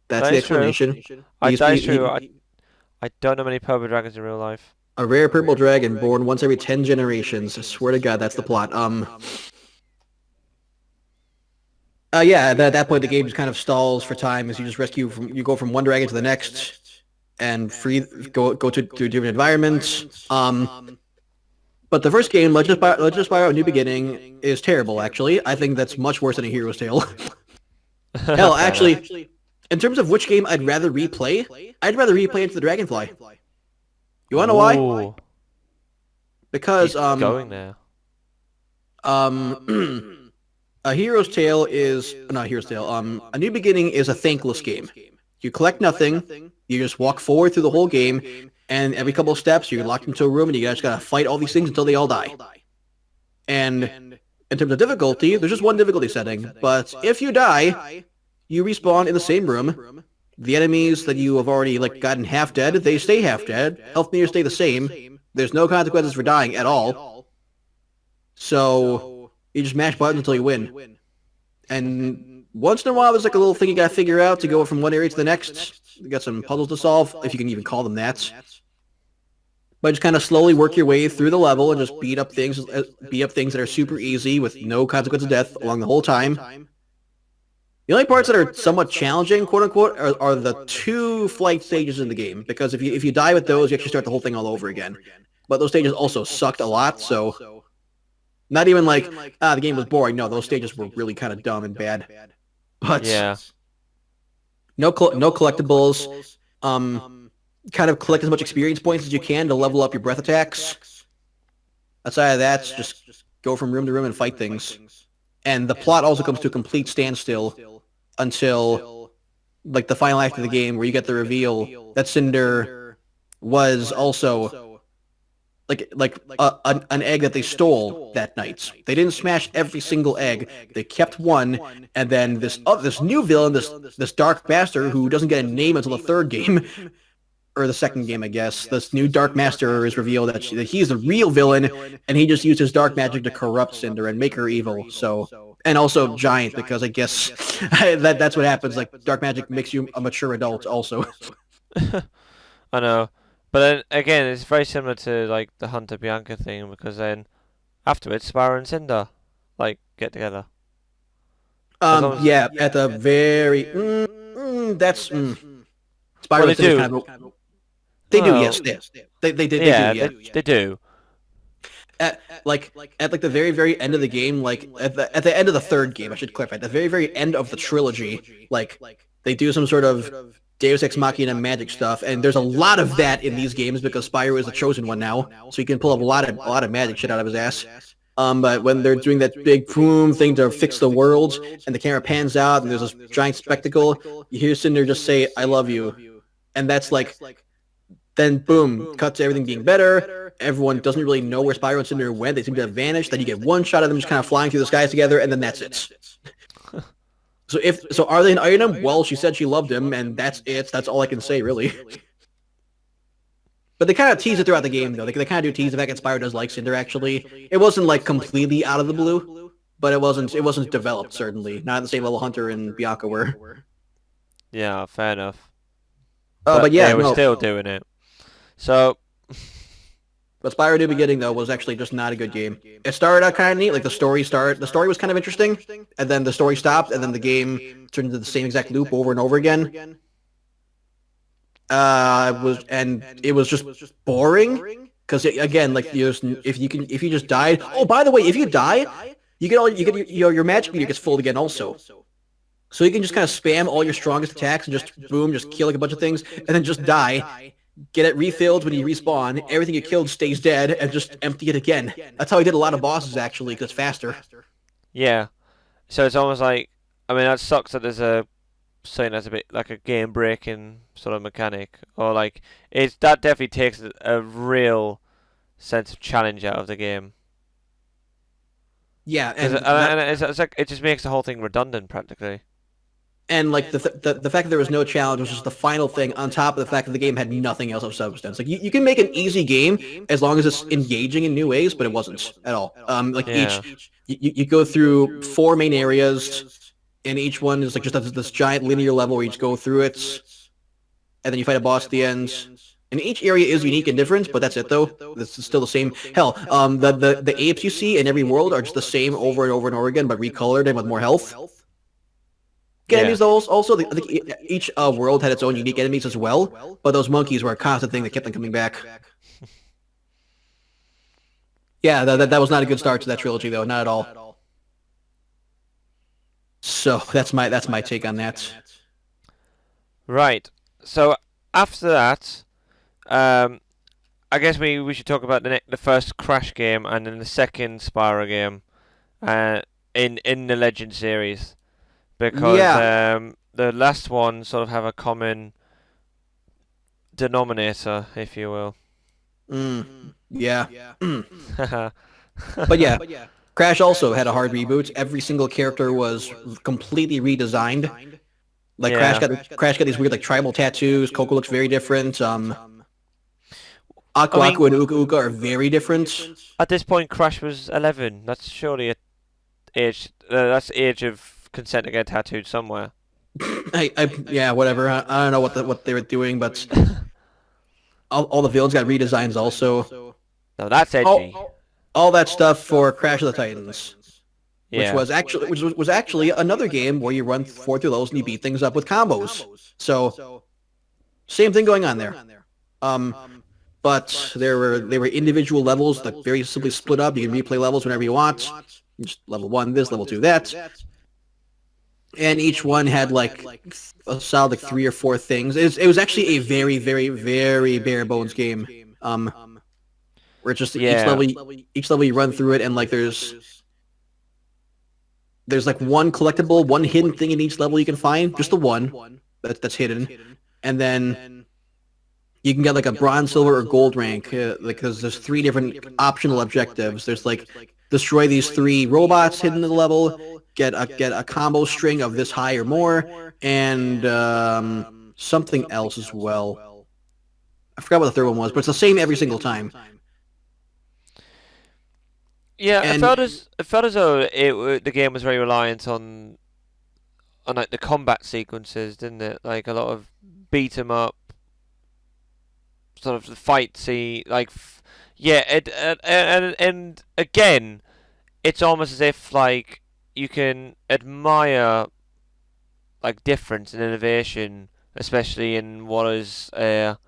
S2: That's
S1: That
S2: the
S1: is true.
S2: explanation.
S1: That is true. I don't know many purple dragons in real life.
S2: A rare purple dragon born once every 10 generations. I swear to God, that's the plot. Yeah, at that point the game just kind of stalls for time as you just you go from one dragon to the next and go to different environments. But the first game, Legend of Spyro: A New Beginning, is terrible. Actually, I think that's much worse than A Hero's Tale. Hell,
S1: Fair enough.
S2: actually, in terms of which game I'd rather replay, I'd rather replay Into the Dragonfly. You wanna know why?
S1: Ooh,
S2: Because
S1: keep going there.
S2: A Hero's Tale is not a Hero's Tale. A New Beginning is a thankless game. You collect nothing. You just walk forward through the whole game, and every couple of steps you're locked into a room, and you just gotta fight all these things until they all die. And in terms of difficulty, there's just one difficulty setting. But if you die, you respawn in the same room. The enemies that you have already like gotten half dead, they stay half dead. Health meters stay the same. There's no consequences for dying at all. So you just mash buttons until you win. And once in a while, there's like a little thing you gotta figure out to go from one area to the next. You got some puzzles to solve, if you can even call them that. But just kind of slowly work your way through the level and just beat up things that are super easy with no consequence of death along the whole time. The only parts that are somewhat challenging, quote unquote, are the two flight stages in the game. Because if you die with those, you actually start the whole thing all over again. But those stages also sucked a lot, so not even like the game was boring. No, those stages were really kind of dumb and bad. But
S1: Yeah.
S2: no collectibles. Kind of collect as much experience points as you can to level up your breath attacks. Outside of that, just go from room to room and fight things. And the plot also comes to a complete standstill until like the final act of the game, where you get the reveal that Cinder was also an egg that they stole that night. They didn't smash every single egg. They kept one, and then this new villain, this dark master who doesn't get a name until the third game, or the second game, I guess. This new Dark Master is revealed that he's the real villain, and he just used his dark magic to corrupt Cinder and make her evil. So, and also Giant, because I guess that's what happens. Like dark magic makes you a mature adult, also.
S1: I know. But then again, it's very similar to like the Hunter Bianca thing because then afterwards, Spyro and Cinder like get together. As long as
S2: Yeah, at the very that's
S1: well,
S2: Spyro
S1: they
S2: and Cinder
S1: do.
S2: kind of they do,
S1: Well,
S2: yes, they did,
S1: yeah,
S2: they do, yeah.
S1: they do.
S2: At the very end of the game, like at the end of the third game, I should clarify, at the very end of the trilogy, like they do some sort of Deus Ex Machina magic stuff, and there's a lot of that in these games because Spyro is the chosen one now, so he can pull up a lot of magic shit out of his ass. But when they're doing that big boom thing to fix the world, and the camera pans out, and there's this giant spectacle, you hear Cinder just say, "I love you," and that's like Then boom, cut to everything being better. Everyone doesn't really know where Spyro and Cinder went. They seem to have vanished. Then you get one shot of them just kind of flying through the skies together, and then that's it. So are they an item? Well, she said she loved him, and that's it. That's all I can say, really. But they kind of tease it throughout the game, though. They kind of do tease the fact that Spyro does like Cinder. Actually, it wasn't like completely out of the blue, but it wasn't developed, certainly not at the same level Hunter and Bianca were.
S1: Yeah, fair enough.
S2: But yeah,
S1: they were
S2: no.
S1: still doing it. So,
S2: But Spyro New Beginning, though, was actually just not a good game. It started out kind of neat, like the story was kind of interesting, and then the story stopped, and then the game turned into the same exact loop over and over again. It was just boring because again, like if you just died. Oh, by the way, if you die, your magic meter gets full again also. So you can just kind of spam all your strongest attacks and just boom, just kill like a bunch of things, and then just die. Get it refilled when you respawn. Everything you killed stays dead, and just empty it again. That's how I did a lot of bosses actually, because it's faster.
S1: yeah. So it's almost like, I mean, that sucks that there's something that's a bit like a game breaking sort of mechanic, or like that definitely takes a real sense of challenge out of the game.
S2: Yeah,
S1: And it's like it just makes the whole thing redundant practically.
S2: and like the fact that there was no challenge was just the final thing on top of the fact that the game had nothing else of substance. Like you can make an easy game as long as it's engaging in new ways, but it wasn't at all. Like
S1: Yeah.
S2: you go through 4 main areas, and each one is like just this giant linear level where you just go through it, and then you fight a boss at the end. And each area is unique and different, but that's it though. This is still the same. Hell, the apes you see in every world are just the same over and over and over again, but recolored and with more health. Enemies also, each world had its own unique enemies as well, but those monkeys were a constant thing that kept them coming back. Yeah, that was not a good start to that trilogy though, not at all. So that's my take on that.
S1: Right. So after that, I guess we should talk about the first Crash game and then the second Spyro game, in the Legend series, because the last one sort of have a common denominator, if you will.
S2: Yeah. But yeah, Crash also had a hard reboot. Every single character was completely redesigned. Like
S1: Yeah.
S2: Crash got these weird like tribal tattoos. Coco looks very different. Aku
S1: I mean-
S2: Aku and Uka Uka are very different.
S1: At this point, Crash was 11. That's surely a age. That's age of consent to get tattooed somewhere.
S2: Yeah, whatever. I don't know what they were doing, but all the villains got redesigns also.
S1: No, that's edgy.
S2: All that stuff for Crash of the Titans,
S1: Yeah.
S2: which was actually another game where you run 4 through levels and you beat things up with combos. So same thing going on there. But they were individual levels that very simply split up. You can replay levels whenever you want. Just level 1 this, level 2 that. And each one had like a solid like 3 or 4 things. It was actually a very, very, very bare bones game. Where it's just
S1: Yeah.
S2: each level you run through it, and like there's like one collectible, one hidden thing in each level you can find, just the one that's hidden, and then you can get like a bronze, silver, or gold rank, because there's 3 different optional objectives. There's like destroy these 3 robots hidden in the level, get a combo string of this high or more, and something else as well. I forgot what the third one was, but it's the same every single time.
S1: Yeah,
S2: And-
S1: it felt as though the game was very reliant on like the combat sequences, didn't it? Like a lot of beat 'em up, sort of the fight scene. Like, and again, it's almost as if like you can admire like difference and innovation, especially in what is a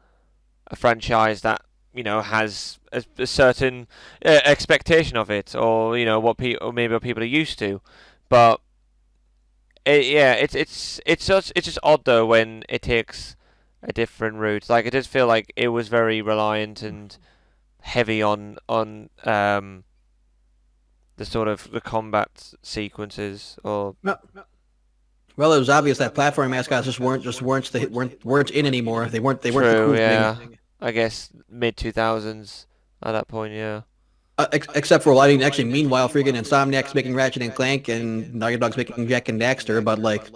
S1: franchise that has a certain expectation of it, or what people are used to. But it's just odd though when it takes a different route. Like, it does feel like it was very reliant and heavy on the sort of the combat sequences, or
S2: Well, it was obvious that platforming mascots just weren't in anymore. They weren't the
S1: True,
S2: cool
S1: yeah.
S2: thing.
S1: I guess mid 2000s at that point. Yeah.
S2: Except for, well, I mean, actually, meanwhile, freaking Insomniac's making Ratchet and Clank, and Naughty Dog's making Jack and Daxter, but like,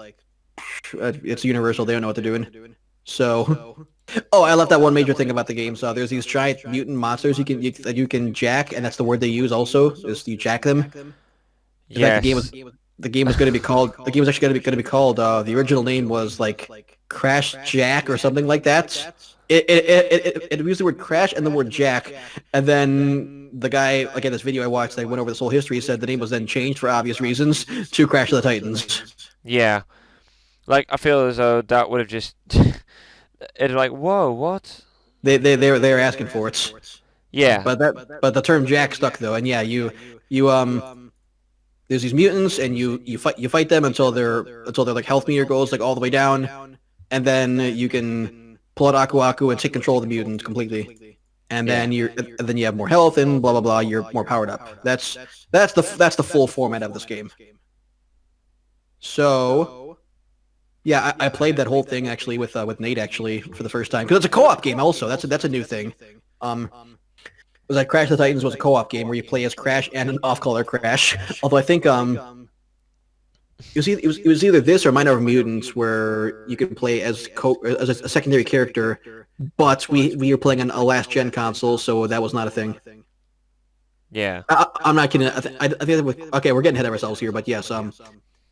S2: it's Universal. They don't know what they're doing. So, oh, I left out one major thing about the game. So there's these giant mutant monsters that you can jack, and that's the word they use also, is you jack them. In fact,
S1: Yes.
S2: the game was going to be called the game was actually going to be called the original name was like Crash Jack or something like that. It used the word Crash and the word Jack, and then the guy, like in this video I watched, they went over this whole history. He said the name was then changed for obvious reasons to Crash of the Titans.
S1: Yeah. Like I feel as though that would have just it's like, whoa, what?
S2: They were asking for it,
S1: Yeah.
S2: but the term Jack stuck though, and yeah, you there's these mutants, and you fight them until their like health meter goes like all the way down, and then you can pull out Aku Aku and take control of the mutant completely, and
S1: Yeah.
S2: then you have more health and blah blah blah. You're more powered up. That's the full format of this game. So yeah, I played that whole thing actually with Nate actually for the first time because it's a co-op game also. That's a new thing. It was like Crash of the Titans was a co-op game where you play as Crash and an off-color Crash. Although I think it was either this or Minor Mutants where you could play as a secondary character, but we were playing on a last gen console, so that was not a thing.
S1: Yeah.
S2: I'm not kidding. I think okay, we're getting ahead of ourselves here, but yes,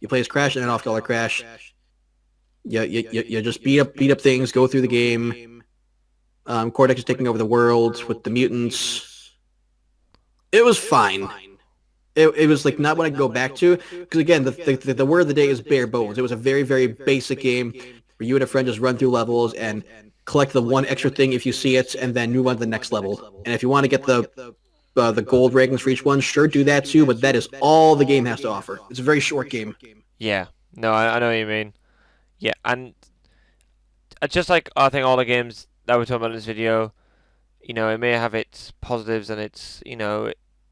S2: you play as Crash and an off-color Crash. You just beat up things, go through the game. Cortex is taking over the world with the mutants. It was fine. It was like not what I could go back to because again, the word of the day is bare bones. It was a very very basic game where you and a friend just run through levels and collect the one extra thing if you see it, and then move on to the next level. And if you want to get the gold rankings for each one, sure, do that too. But that is all the game has to offer. It's a very short game.
S1: Yeah. No, I know what you mean. Yeah, and just like I think all the games that we're talking about in this video, it may have its positives and its,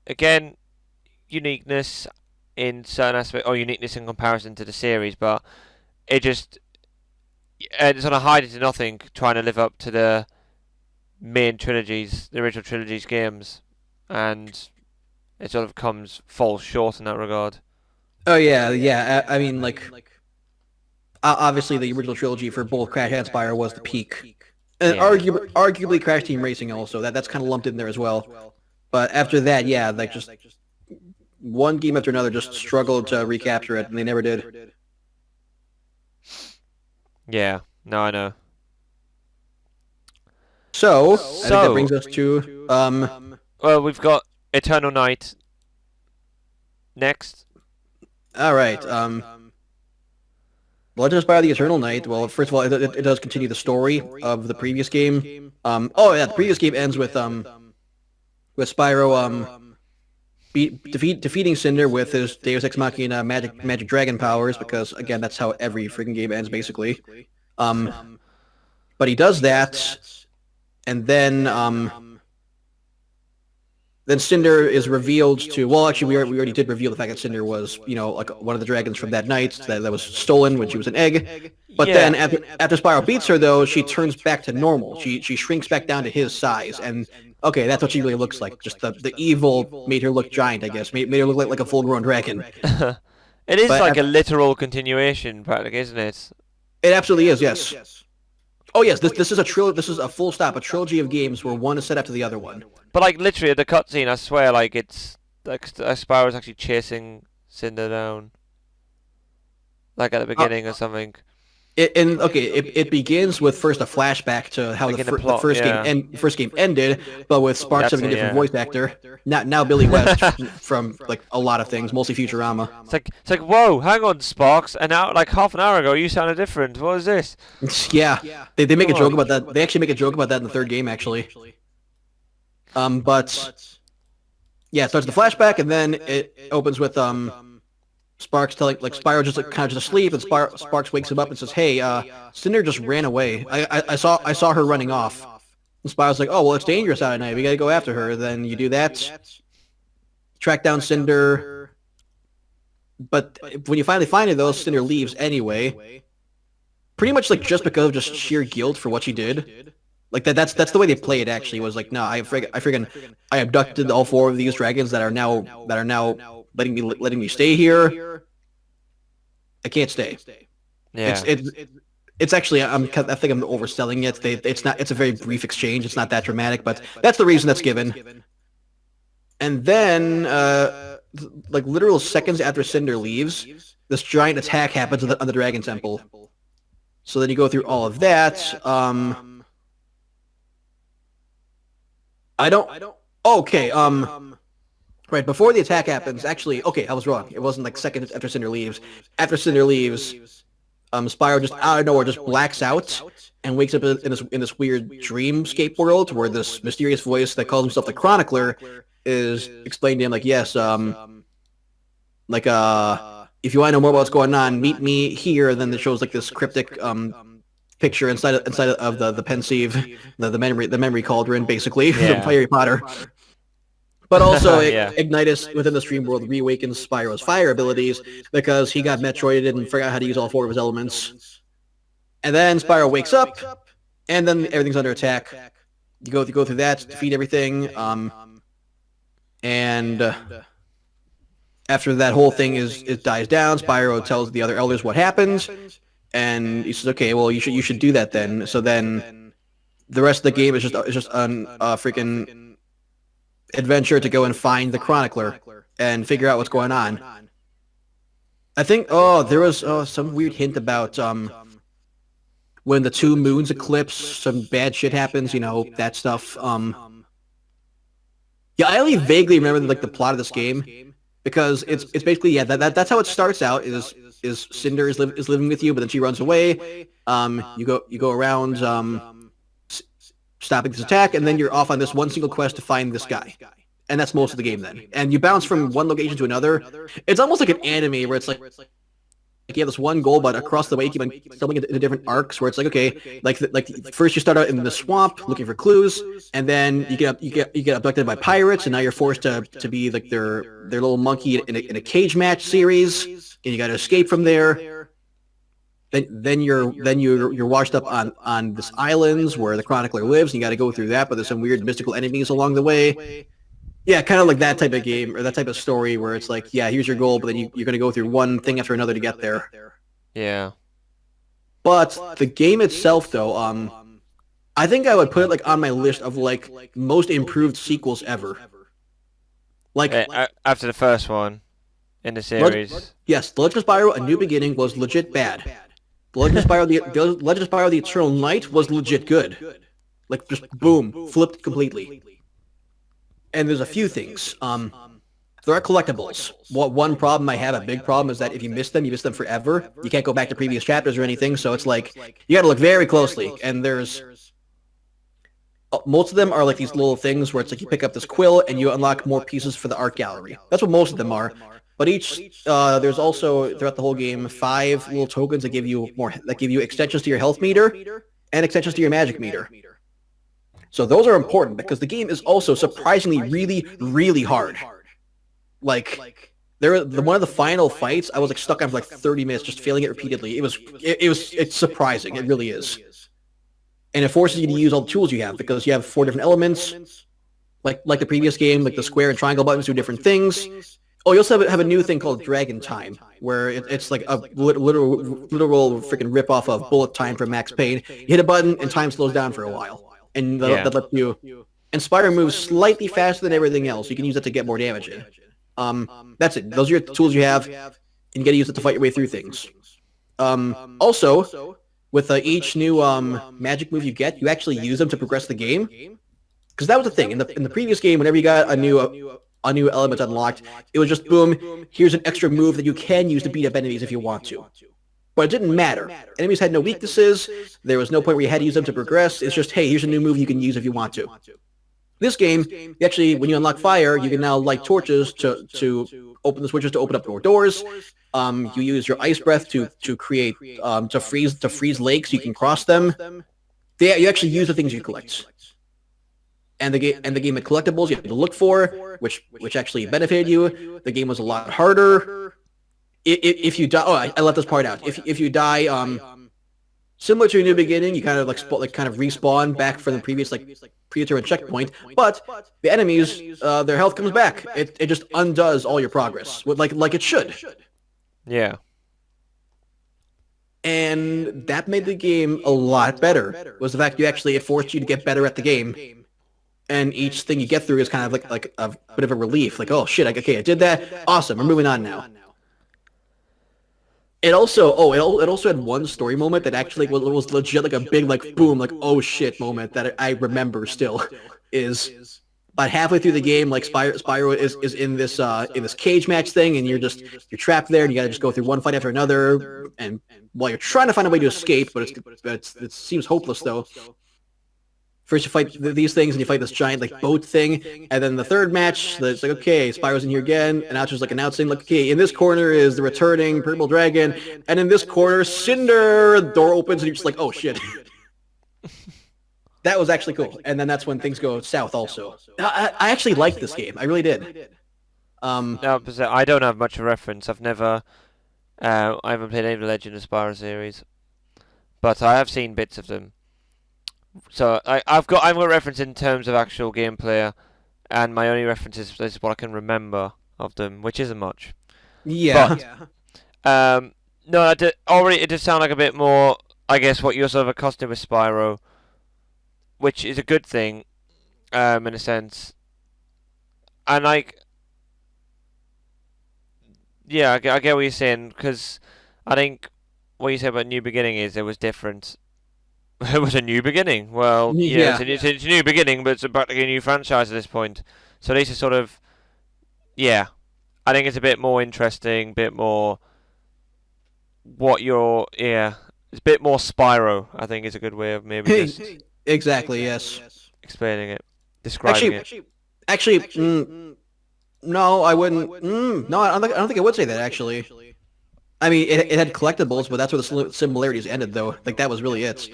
S1: again, uniqueness in certain aspects or uniqueness in comparison to the series, but it's on a hide into nothing trying to live up to the main trilogies, the original trilogies games, and it sort of falls short in that regard.
S2: Oh yeah, yeah. I mean, like obviously the original trilogy for both Crash and Spyro was the peak, and
S1: Yeah.
S2: arguably Crash Team Racing also. That's kind of lumped in there as well. But after that, yeah, like just one game after another just struggled to recapture it, and they never did.
S1: Yeah. No, I know.
S2: So I think that brings us to
S1: Well, we've got Eternal Night next.
S2: all right. Legend of Spyro: The Eternal Night. Well, first of all, it does continue the story of the previous game. Oh yeah, the previous game ends with Spyro defeating Cinder with his Deus Ex Machina magic dragon powers, because again, that's how every freaking game ends basically. But he does that, and then Cinder is revealed to. Well, actually, we already did reveal the fact that Cinder was, like one of the dragons from that night that was stolen when she was an egg. But then after Spyro beats her, though, she turns back to normal. She shrinks back down to his size, and okay, that's what she really looks like. Just the evil made her look giant, I guess. Made her look like a full-grown dragon.
S1: It is
S2: But
S1: like a literal continuation, practically, isn't it?
S2: It absolutely is, yes. Oh yes, this is a full stop, a trilogy of games where one is set up to the other one.
S1: But like literally, the cutscene, I swear, like it's like Spyro's actually chasing Cinder down, like at the beginning or something.
S2: It begins with first a flashback to how
S1: Like in the
S2: the
S1: plot,
S2: first
S1: yeah.
S2: game ended, but with Sparks having a different voice actor. Now Billy West from like a lot of things, mostly Futurama.
S1: It's like whoa, hang on, Sparks, and now like half an hour ago you sounded different. What is this?
S2: Yeah, they make a joke about that. They actually make a joke about that in the third game, actually. But yeah, it starts the flashback, and then it opens with Sparks telling, like, Spyro just like kind of just asleep, and Sparks wakes him up and says, "Hey, Cinder just ran away. I saw her running off." And Spyro's like, "Oh well, it's dangerous out at night. We gotta go after her." Then you do that, track down Cinder, but when you finally find her, though, Cinder leaves anyway. Pretty much like just because of just sheer guilt for what she did. Like that's the way they play it. Actually, was like, no, I abducted all four of these dragons that are now letting me stay here. I can't stay. It's
S1: Yeah.
S2: it. It's actually I think I'm overselling it. It's a very brief exchange. It's not that dramatic, but that's the reason that's given. And then, like literal seconds after Cinder leaves, this giant attack happens on the Dragon Temple. So then you go through all of that. I don't. Okay. Right before the attack happens, actually, okay, I was wrong. It wasn't like seconds after Cinder leaves. After Cinder leaves, Spyro just out of nowhere just blacks out and wakes up in this weird dreamscape world where this mysterious voice that calls himself the Chronicler is explaining to him like, yes, like if you want to know more about what's going on, meet me here. And then it shows like this cryptic picture inside of the pensieve, the memory cauldron, basically from Harry Potter. But also, Ignitus within the stream world reawakens Spyro's fire abilities because he got Metroided and forgot how to use all four of his elements. And then Spyro wakes up, and then everything's under attack. You go through that, defeat everything, and after that whole thing it dies down, Spyro tells the other elders what happened, and he says, "Okay, well you should do that then." So then the rest of the game is just an freaking adventure to go and find the Chronicler and figure out what's going on. I think there was some weird hint about when the two moons eclipse, some bad shit happens, that stuff. Yeah, I only vaguely remember like the plot of this game because it's basically that's how it starts out is Cinder is living with you, but then she runs away. You go around stopping this attack, and then you're off on this one single quest to find this guy. And that's most of the game then. And you bounce from one location to another. It's almost like an anime where it's like you have this one goal, but across the way you keep on stumbling into different arcs where it's like, okay, like first you start out in the swamp looking for clues, and then you get abducted by pirates, and now you're forced to be like their little monkey in a cage match series, and you got to escape from there. Then you're washed up on this islands where the Chronicler lives, and you got to go through that. But there's some weird mystical enemies along the way. Yeah, kind of like that type of game or that type of story where it's like, yeah, here's your goal, but then you're going to go through one thing after another to get there.
S1: Yeah.
S2: But the game itself, though, I think I would put it like on my list of like most improved sequels ever. Like
S1: after the first one in the series.
S2: Yes, The Legend of Spyro: A New Beginning was legit bad. The Legend of Spyro: The Eternal Night was legit good. Like just boom, flipped completely. And there's a few things. There are collectibles. One problem I have, a big problem, is that if you miss them, you miss them forever. You can't go back to previous chapters or anything, so it's like, you gotta look very closely. And there's... most of them are like these little things where it's like you pick up this quill and you unlock more pieces for the art gallery. That's what most of them are. But there's also, throughout the whole game, 5 little tokens that give you extensions to your health meter and extensions to your magic meter. So those are important because the game is also surprisingly really, really hard. Like one of the final fights, I was like stuck on for like 30 minutes just failing it repeatedly. It's surprising. It really is. And it forces you to use all the tools you have because you have 4 different elements. Like the previous game, like the square and triangle buttons do different things. Oh, you also have a new thing called Dragon Time, where it's like a literal freaking rip-off of Bullet Time from Max Payne. You hit a button and time slows down for a while. And that lets you... And Spyro moves slightly faster than everything else. You can use that to get more damage in. That's it. Those are your tools you have, and you got to use it to fight your way through things. Also, with each new magic move you get, you actually use them to progress the game. Because that was the thing. In the previous game, whenever you got a new element unlocked, it was just, boom, here's an extra move that you can use to beat up enemies if you want to. But it didn't matter. Enemies had no weaknesses. There was no point where you had to use them to progress. It's just, hey, here's a new move you can use if you want to. This game, you actually, when you unlock fire, you can now light torches to open the switches to open up more doors. You use your ice breath to create to freeze lakes. You can cross them. You actually use the things you collect. And the game had collectibles you had to look for, which actually benefited you. The game was a lot harder. If you die, I left this part out. If you die Similar to a new beginning, you kind of kind of respawn back from the previous like predetermined checkpoint, but the enemies, their health comes back. It just undoes all your progress, like it should.
S1: Yeah.
S2: And that made the game a lot better. Was the fact it forced you to get better at the game, and each thing you get through is kind of like a bit of a relief. Like, oh shit, okay, I did that. Awesome, we're moving on now. It also it also had one story moment that actually was legit like a big like boom like oh shit moment that I remember still is about halfway through the game like Spyro is in this cage match thing and you're trapped there and you gotta just go through one fight after another and while you're trying to find a way to escape but it seems hopeless though. First you fight these things and you fight this giant like boat thing, and then the third match, it's like okay, Spyro's in here again, and Oucher's like announcing like okay, in this corner is the returning purple dragon, and in this corner Cinder. The door opens and you're just like oh shit. That was actually cool, and then that's when things go south. Also, I actually liked this game. I really did.
S1: No, I don't have much of a reference. I haven't played any of the Legend of Spyro series, but I have seen bits of them. So I've got reference in terms of actual gameplay, and my only reference is what I can remember of them, which isn't much.
S2: Yeah.
S1: But, no, it did sound like a bit more, I guess, what you're sort of accustomed with Spyro, which is a good thing, in a sense. And like, yeah, I get what you're saying, because I think what you said about New Beginning is it was different. It was a new beginning. Well, yeah, it's a new beginning, but it's practically a new franchise at this point. So this is sort of, yeah, I think it's a bit more interesting, bit more it's a bit more Spyro. I think is a good way of maybe just
S2: exactly yes
S1: explaining it, describing it.
S2: Actually, no, I wouldn't. No, I don't think I would say that actually. I mean, it had collectibles, but that's where the similarities ended, though. Like that was really it.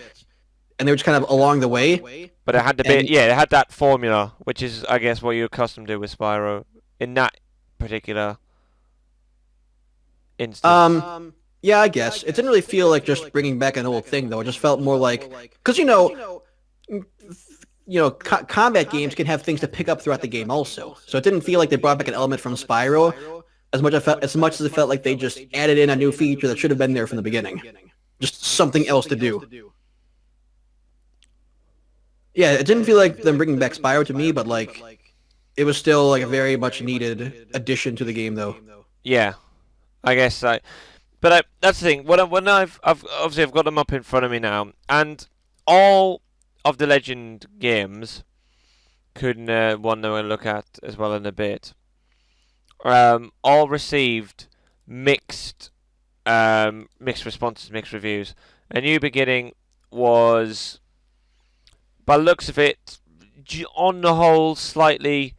S2: And they were just kind of along the way.
S1: But it had to be, it had that formula, which is, I guess, what you're accustomed to with Spyro in that particular instance.
S2: Yeah, I guess it didn't really feel like just bringing back an old thing, though. It just felt more like because combat games can have things to pick up throughout the game, also. So it didn't feel like they brought back an element from Spyro as much as it felt like they just added in a new feature that should have been there from the beginning, just something else to do. Yeah, it didn't feel like them bringing back Spyro to me, but like it was still like a very much needed addition to the game, though.
S1: Yeah, I guess that's the thing. When I've got them up in front of me now, and all of the Legend games, one that we'll look at as well in a bit, all received mixed responses, mixed reviews. A New Beginning was, by the looks of it, on the whole, slightly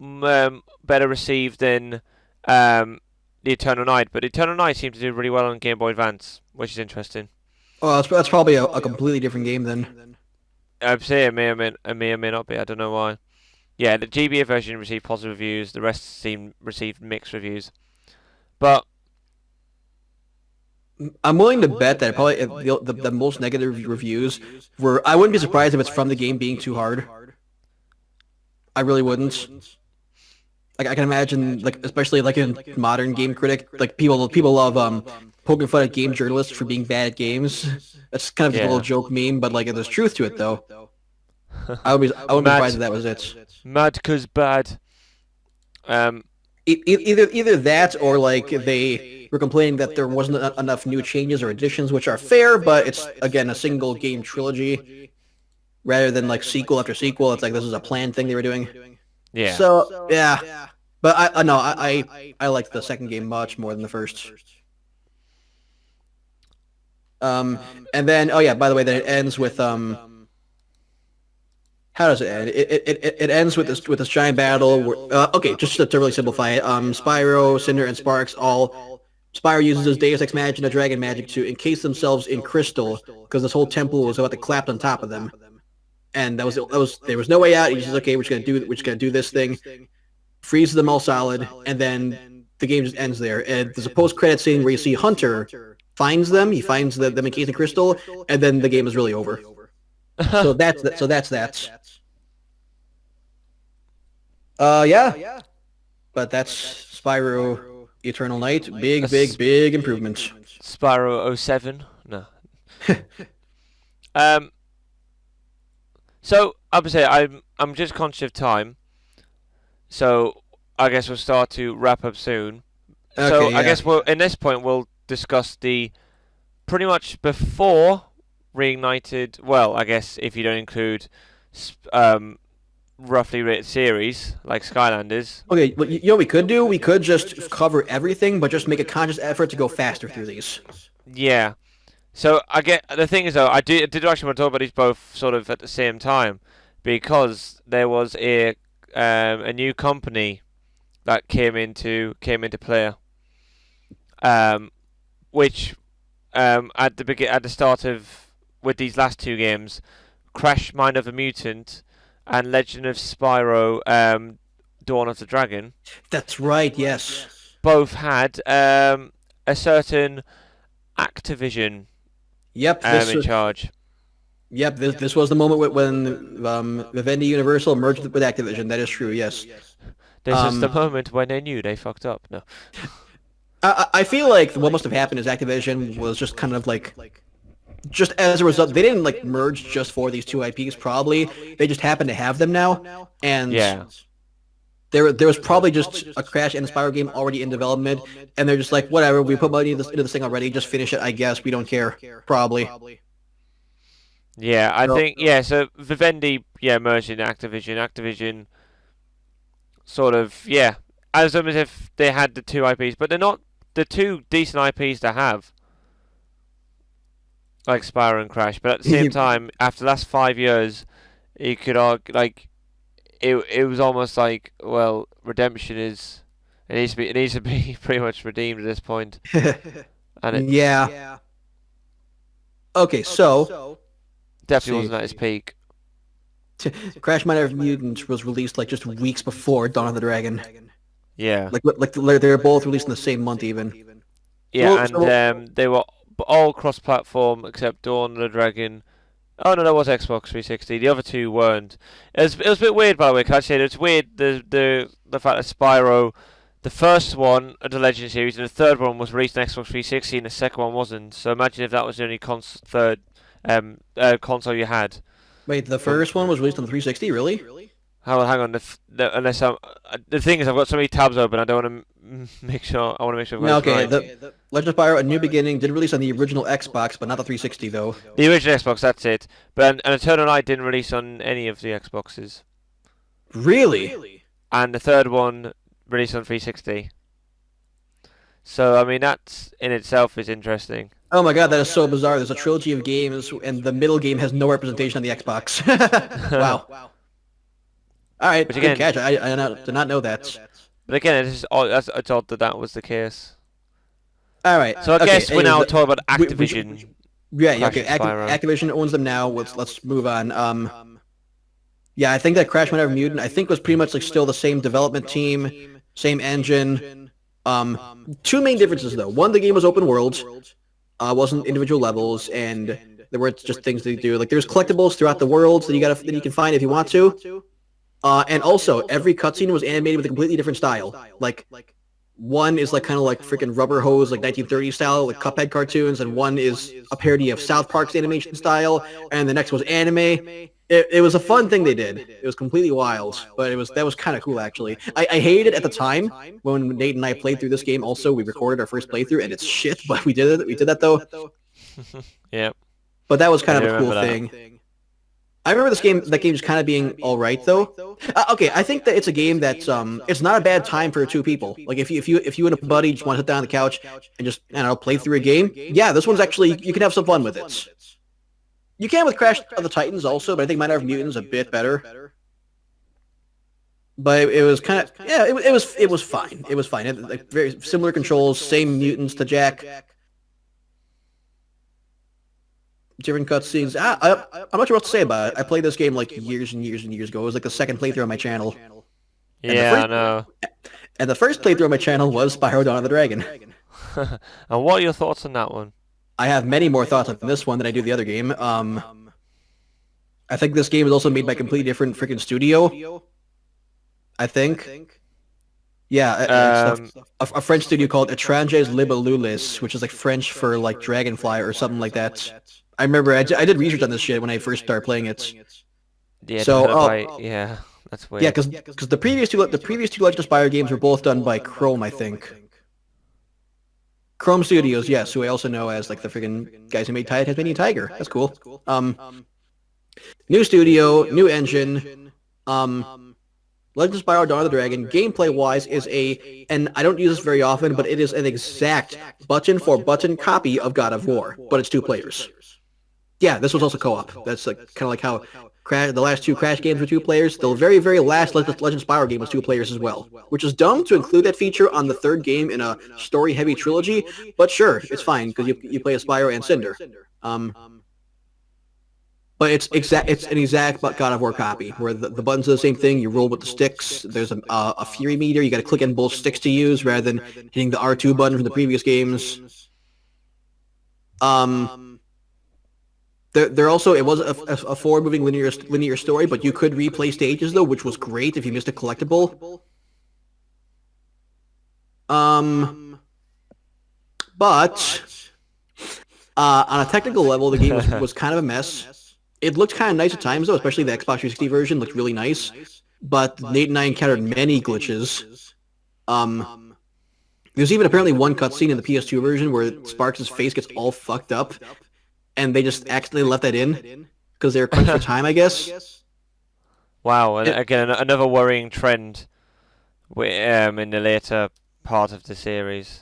S1: better received than the Eternal Night. But Eternal Night seemed to do really well on Game Boy Advance, which is interesting.
S2: Well, that's probably a completely different game then.
S1: I'd say it may or may not be. I don't know why. Yeah, the GBA version received positive reviews. The rest received mixed reviews. But
S2: I'm willing to bet that probably the most negative reviews were. I wouldn't be surprised if it's from the game being too hard. I really wouldn't. Like I can imagine, like especially like in modern game critic, like people love poking fun at game journalists for being bad at games. That's kind of just a little joke meme, but like there's truth to it though. I wouldn't be surprised if that was it.
S1: Mad 'cause bad.
S2: Either that or like they were complaining that there wasn't enough new changes or additions, which are fair, but it's again a single game trilogy rather than like sequel after sequel. It's like this is a planned thing they were doing.
S1: Yeah.
S2: So yeah, but I liked the second game much more than the first. And then by the way, then it ends with how does it end? It ends with this giant battle. Where, just to really simplify it, Spyro, Cinder, and Sparks Spyro uses his Deus Ex Machina dragon magic to encase themselves in crystal because this whole temple was about to collapse on top of them, and there was no way out. He says, "Okay, we're just gonna do this thing," freezes them all solid, and then the game just ends there. And there's a post-credit scene where you see Hunter finds them. He finds them encased in crystal, and then the game is really over. So that's that. So that's that. Yeah. But that's Spyro Eternal Night. Big improvement.
S1: Spyro 07? No. So I would say I'm just conscious of time, so I guess we'll start to wrap up soon. So
S2: Okay,
S1: I
S2: yeah.
S1: guess in this point we'll discuss the pretty much before reignited. Well, I guess if you don't include roughly rated series like Skylanders.
S2: Okay, well, you know what we could do? We could just cover everything, but just make a conscious effort to go faster through these.
S1: Yeah. So I get the thing is though I did actually want to talk about these both sort of at the same time because there was a new company that came into play, which at the start of with these last two games, Crash Mind of a Mutant and Legend of Spyro Dawn of the Dragon
S2: That's right, yes.
S1: both had a certain Activision
S2: Yep, this
S1: in charge.
S2: this was the moment when Vivendi Universal merged with Activision. That is true, yes.
S1: This is the moment when they knew they fucked up. No.
S2: I feel like what must have happened is Activision was just kind of like just as a result, they didn't like merge just for these two IPs. Probably they just happened to have them now, and
S1: Yeah.
S2: there was probably just a Crash and a Spyro game already in development, and they're just like, whatever, we put money into this thing already, just finish it. I guess we don't care. Probably.
S1: Yeah, I
S2: So-
S1: think so Vivendi merged in Activision. Activision sort of as if they had the two IPs, but they're not the two decent IPs to have. Like Spyro and Crash, but at the same time, after the last 5 years, you could argue like it was almost like redemption is it needs to be pretty much redeemed at this point, and it
S2: Yeah. Okay, so
S1: definitely
S2: see.
S1: wasn't at its peak.
S2: Crash Bandicoot Mutant was released like just weeks before Dawn of the Dragon.
S1: Yeah,
S2: Like they're both released in the same month even.
S1: yeah,
S2: So-
S1: and they were all cross-platform except Dawn of the Dragon. Oh no, that was Xbox 360. The other two weren't. It was a bit weird, by the way. Can I say it's weird the fact that Spyro, the first one of the Legend series, and the third one was released on Xbox 360, and the second one wasn't. So imagine if that was the only third console you had.
S2: Wait, the first one was released on the 360, really?
S1: Hang on. Unless the thing is, I've got so many tabs open. I don't want to make sure. I want to make sure. I've
S2: No,
S1: got it
S2: okay.
S1: right.
S2: The Legend of Spyro: A New Beginning did release on the original Xbox, but not the 360 though.
S1: The original Xbox, that's it. But an Eternal Night didn't release on any of the Xboxes,
S2: Really?
S1: and the third one released on 360. So I mean, that in itself is interesting.
S2: Oh my god, that is so bizarre. There's a trilogy of games, and the middle game has no representation on the Xbox. Wow. All right,
S1: Which
S2: good
S1: again-
S2: catch. I did not know that.
S1: But again, it's odd that was the case.
S2: All right.
S1: So I
S2: okay,
S1: guess we're now
S2: anyways,
S1: talking about
S2: we-
S1: Activision.
S2: Yeah,
S1: Crash
S2: okay.
S1: and Spyro.
S2: Activision owns them now. Let's move on. Yeah, I think that Crash Bandicoot Mutant, I think was pretty much like still the same development team, same engine. Two main differences though. One, the game was open world, wasn't individual levels, and there were just things to do. Like there's collectibles throughout the world that you can find if you want to. And also every cutscene was animated with a completely different style. Like one is like kind of like freaking rubber hose, like 1930s style, like Cuphead cartoons, and one is a parody of South Park's animation style, and the next was anime. It was a fun thing they did. It was completely wild, but that was kind of cool actually. I hated it at the time when Nate and I played through this game. Also, we recorded our first playthrough, and it's shit, but we did it. We did that though.
S1: Yeah.
S2: But that was kind
S1: I
S2: of a cool
S1: remember that.
S2: thing. I remember that game just kind of being all right though. Okay, I think that it's a game that's it's not a bad time for two people. Like if you and a buddy just want to sit down on the couch and just play through a game, yeah, this one's actually you can have some fun with it. You can with Crash of the Titans also, but I think Minor Mutants a bit better. But it was kind of it was fine. It was fine. It, like very similar controls, same mutants to Jack. Different cutscenes. I'm not sure what to say about it. I played this game like years and years and years ago. It was like the second playthrough on my channel.
S1: Yeah, I know.
S2: And the first playthrough on my channel was Spyro Dawn of the Dragon.
S1: And what are your thoughts on that one?
S2: I have many more thoughts on this one than I do the other game. I think this game is also made by a completely different freaking studio. I think. Yeah, it's a French studio called Étranges Libellules, which is like French for like dragonfly or something like that. I remember I did research on this shit when I first started playing it.
S1: Yeah,
S2: So,
S1: yeah, that's weird.
S2: yeah, because the previous two Legend of Spyro games were both done by Chrome, I think. Chrome Studios, yes, who I also know as like the freaking guys who made Tasmanian Tiger. That's cool. New studio, new engine. Legend of Spyro Dawn of the Dragon, gameplay-wise, is and I don't use this very often, but it is an exact button-for-button copy of God of War, but it's 2 players. Yeah, this was also co-op. That's like, kind of like how the last 2 Crash games were 2 players. The very, very last Legend of Spyro game was 2 players as well, which is dumb to include that feature on the 3rd game in a story-heavy trilogy, but sure, it's fine, because you play as Spyro and Cinder. But it's an exact God of War copy, where the buttons are the same thing. You roll with the sticks. There's a fury meter. You got to click in both sticks to use, rather than hitting the R2 button from the previous games. There also, it was a forward-moving linear story, but you could replay stages though, which was great if you missed a collectible. But on a technical level, the game was kind of a mess. It looked kind of nice at times, though, especially the Xbox 360 version looked really nice. But Nate and I encountered many glitches. There's even apparently one cutscene in the PS2 version where Sparks' face gets all fucked up, and they just accidentally left that in because they were crunched for time, I guess.
S1: Wow, and again, another worrying trend in the later part of the series.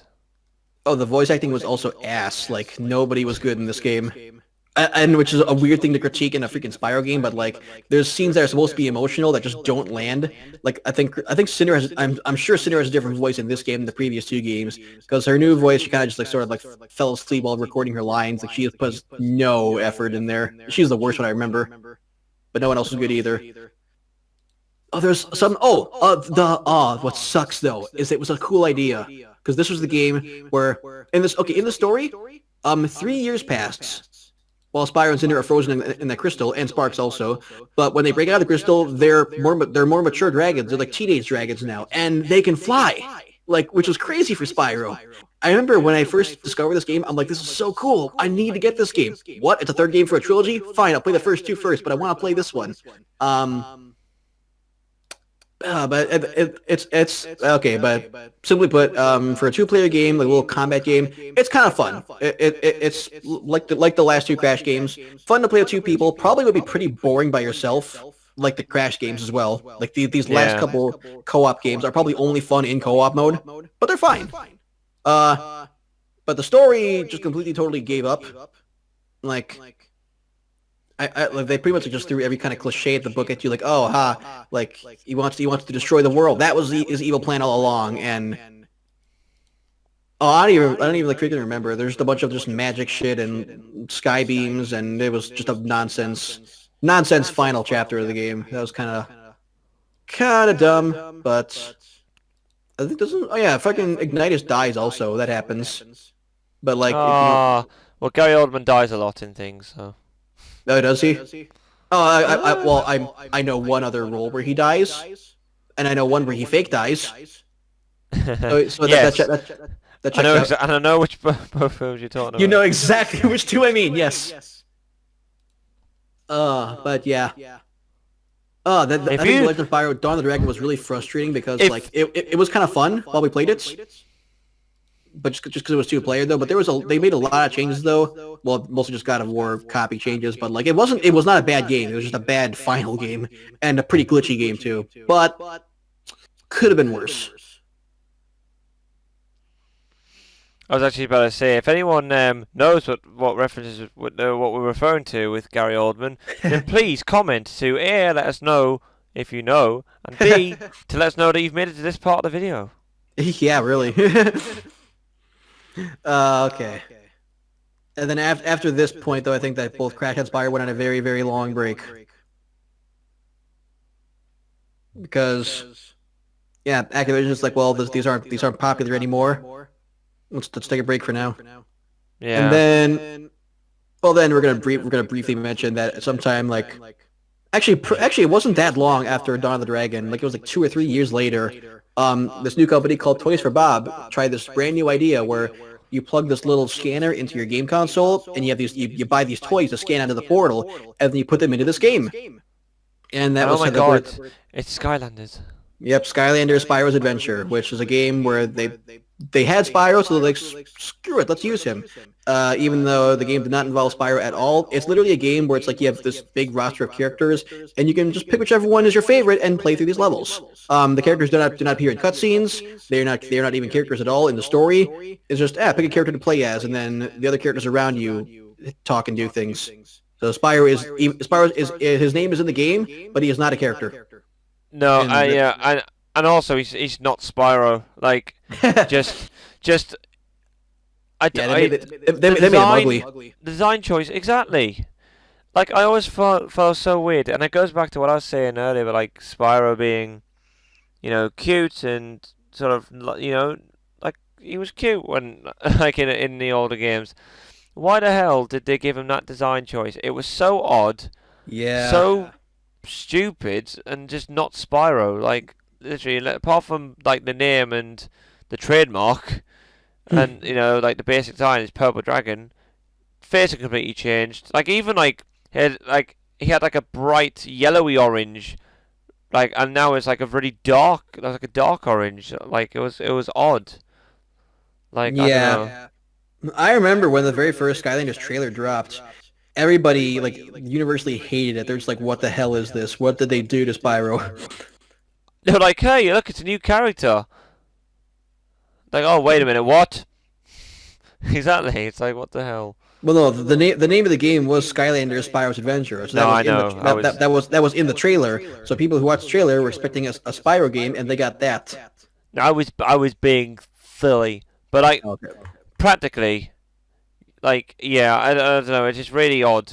S2: Oh, the voice acting was also ass. Like, nobody was good in this game. And which is a weird thing to critique in a freaking Spyro game, but like there's scenes that are supposed to be emotional that just don't land. Like I think Cinder has I'm sure Cinder has a different voice in this game than the previous 2 games, because her new voice, she kind of just like sort of like fell asleep while recording her lines. Like she puts no effort in there. She's the worst one I remember, but no one else is good either. Oh, there's some. What sucks though is it was a cool idea, because this was the game where in the story, 3 years passed while Spyro and Cinder are frozen in the crystal, and Sparks also. But when they break out of the crystal, they're more mature dragons. They're like teenage dragons now, and they can fly, like, which was crazy for Spyro. I remember when I first discovered this game, I'm like, this is so cool. I need to get this game. What? It's a 3rd game for a trilogy? Fine, I'll play the first 2 first, but I want to play this one. But it's okay. But simply put, for a 2-player game, like a little combat game, it's kind of fun. It's like the last 2 Crash games. Fun to play with 2 people. Probably would be pretty boring by yourself, like the Crash games as well. Like these last couple co-op games are probably only fun in co-op mode, but they're fine. But the story just completely totally gave up. Like. Like they pretty much just threw every kind of cliche at the book at you, like, oh, like he wants to destroy the world. That was his evil plan all along, and I don't even like freaking remember. There's just a bunch of just magic shit and sky beams, and it was just a nonsense final chapter of the game. That was kind of dumb, but I think doesn't. Oh yeah, fucking Ignitus dies also. That happens, but like,
S1: well, Gary Oldman dies a lot in things, so.
S2: Oh, does he? Oh, I know one other role where he dies, and I know one where he fake dies. So
S1: yes.
S2: that checks out.
S1: And I know which both films you're talking about.
S2: You know exactly which 2 I mean. Yes. But yeah. I think Legend of Spyro Dawn of the Dragon was really frustrating because like it was kind of fun while we played it. But just because it was 2-player though, but they made a lot of changes though. Well, mostly just God of War copy changes, but like it was not a bad game. It was just a bad final game and a pretty glitchy game too. But could have been worse.
S1: I was actually about to say, if anyone knows what references what we're referring to with Gary Oldman, then please comment to A, let us know if you know, and B, to let us know that you've made it to this part of the video.
S2: Yeah, really. Okay. And then after this point, though, I think that both Crash and Spyro went on a very, very long break. Because Yeah, Activision's like, well, these aren't popular anymore. Let's take a break for now. And
S1: Yeah.
S2: then, well, then we're gonna briefly mention that sometime like actually it wasn't that long after Dawn of the Dragon. Like it was like 2 or 3 years later. This new company called Toys for Bob tried this brand new idea where you plug this little scanner into your game console, and you have you buy these toys to scan onto the portal, and then you put them into this game. And that
S1: And oh
S2: was
S1: my
S2: how the
S1: god,
S2: word.
S1: it's Skylanders.
S2: Yep, Skylander Spyro's Adventure, which is a game where they had Spyro, so they're like, screw it, let's use him. Even though the game did not involve Spyro at all, it's literally a game where it's like you have this big roster of characters, and you can just pick whichever one is your favorite and play through these levels. The characters do not appear in cutscenes. They're not even characters at all in the story. It's just pick a character to play as, and then the other characters around you talk and do things. So Spyro is his name is in the game, but he is not a character.
S1: No,
S2: And
S1: yeah, and also he's not Spyro. Like, just just
S2: yeah,
S1: the
S2: they made him
S1: design
S2: ugly.
S1: design choice exactly. Like I always felt so weird, and it goes back to what I was saying earlier, about like Spyro being, cute and sort of, like he was cute when like in the older games. Why the hell did they give him that design choice? It was so odd,
S2: Yeah.
S1: so stupid, and just not Spyro. Like literally, apart from like the name and the trademark, and like the basic design is purple dragon. Face had completely changed. Like even he had like a bright yellowy orange, like, and now it's like a really dark, like a dark orange. Like it was odd. Like I don't know.
S2: Yeah. I remember when the very first Skylanders trailer dropped, everybody like universally hated it. They're just like, what the hell is this? What did they do to Spyro?
S1: They're like, hey, look, it's a new character. Like, oh, wait a minute, what? Exactly. It's like, what the hell?
S2: Well, no, the name of the game was Skylanders Spyro's Adventure. So
S1: No,
S2: that was
S1: I
S2: in the
S1: know. I was.
S2: that was in the trailer. So people who watched the trailer were expecting a Spyro game, and they got that.
S1: I was being silly, but like
S2: Okay.
S1: practically, like yeah, I don't know. It's just really odd.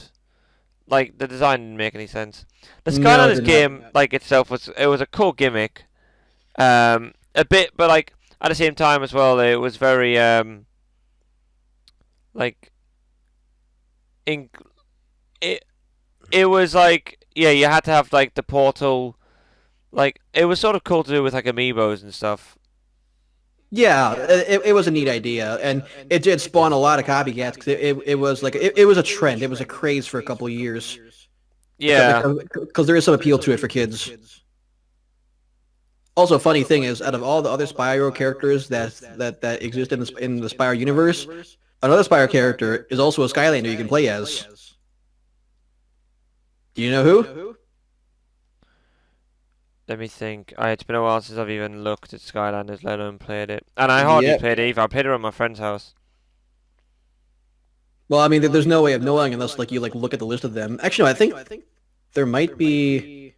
S1: Like the design didn't make any sense. The
S2: No, it
S1: Skylanders
S2: did not.
S1: game, like itself, was a cool gimmick. A bit, but like at the same time as well, it was very like in it. It was like yeah, you had to have like the portal. Like it was sort of cool to do with like amiibos and stuff.
S2: Yeah, it was a neat idea, and it did spawn a lot of copycats because it was like it was a trend. It was a craze for a couple of years
S1: Yeah.
S2: because there is some appeal to it for kids. Also, funny thing is, out of all the other Spyro characters that exist in the Spyro universe, another Spyro character is also a Skylander you can play as. Do you know who?
S1: Let me think. It's been a while since I've even looked at Skylanders, let alone played it. And I hardly
S2: Yep.
S1: played it either. I played it at my friend's house.
S2: Well, I mean, there's no way of knowing unless like you like look at the list of them. Actually, no, I think there might be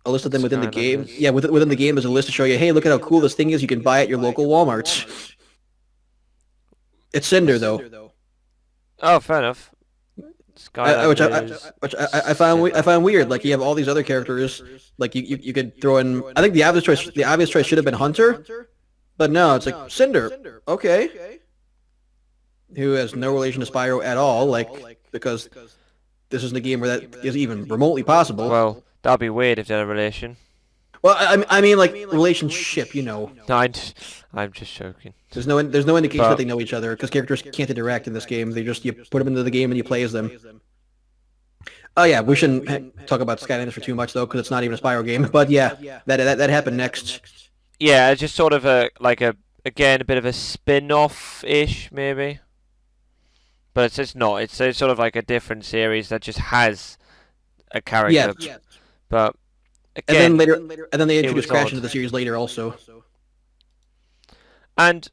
S2: a list of them within the game.
S1: Skylanders.
S2: Yeah, within the game, there's a list to show you, hey, look at how cool this thing is. You can buy it at your local Walmarts. It's Cinder though.
S1: Oh, fair enough.
S2: Which
S1: Skylanders.
S2: I found weird. Like you have all these other characters. Like you could throw in. I think the obvious choice should have been Hunter, but no, it's like Cinder. Okay, who has no relation to Spyro at all. Like because this isn't a game where that is even remotely possible.
S1: Well, that'd be weird if they had a relation.
S2: Well, I mean like relationship.
S1: No, I'm just joking.
S2: There's no indication that
S1: But
S2: they know each other because characters can't interact in this game. They just you put them into the game and you play as them. Oh yeah, we shouldn't talk about Skylanders for too much though, because it's not even a Spyro game. But yeah, that happened next.
S1: yeah, it's just sort of again a bit of a spin-off ish maybe. But it's not. It's sort of like a different series that just has a
S2: Yeah,
S1: character. But
S2: and
S1: again,
S2: then they
S1: it
S2: introduced
S1: was
S2: Crash
S1: odd.
S2: into the series later also.
S1: And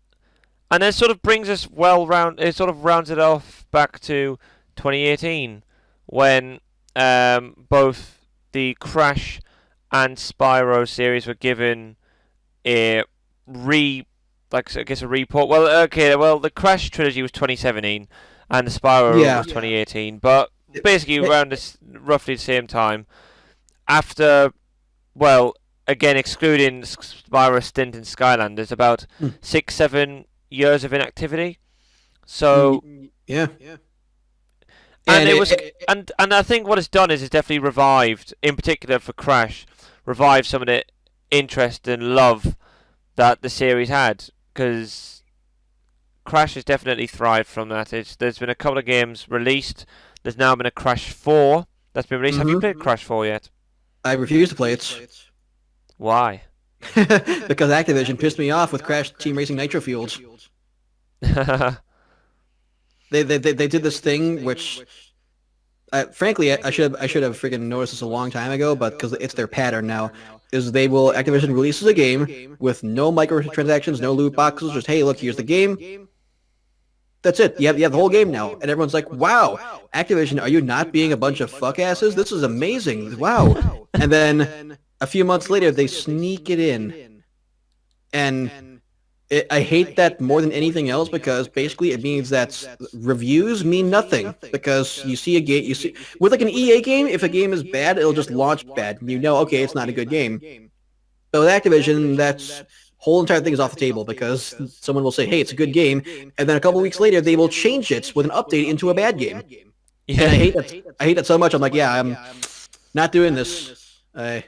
S1: it sort of brings us it sort of rounds it off back to 2018 when both the Crash and Spyro series were given a I guess a report. Well, okay, well the Crash trilogy was 2017 and the Spyro
S2: Yeah.
S1: was 2018, but basically
S2: It-
S1: around this roughly the same time after well again, excluding Spyro's stint in Skylanders, about
S2: Mm.
S1: 6-7 years of inactivity. So,
S2: Yeah.
S1: and
S2: And
S1: it was, and I think what it's done is it's definitely revived, in particular for Crash, revived some of the interest and love that the series had, because Crash has definitely thrived from that. There's been a couple of games released. There's now been a Crash 4 that's been released. Have you played Crash 4 yet?
S2: I refuse to play it
S1: Why?
S2: because Activision pissed me off with Crash Team Racing Nitro Fuels. They did this thing which, frankly, I should have freaking noticed this a long time ago, but because it's their pattern now, is Activision releases a game with no microtransactions, no loot boxes, just hey, look, here's the game. That's it. You have the whole game now, and everyone's like, "Wow, Activision, are you not being a bunch of fuckasses? This is amazing! Wow!" And then a few months later, they sneak it in, and I hate that more than anything else because basically it means that reviews mean nothing because you see a game, you see with like an EA game, if a game is bad, it'll just launch bad. You know, okay, it's not a good game. But with Activision, that's whole entire thing is off the table because someone will say, "Hey, it's a good game," and then a couple weeks later, they will change it with an update into a bad game.
S1: Yeah.
S2: And I hate that. I hate that so much. I'm like, yeah, I'm not doing this. I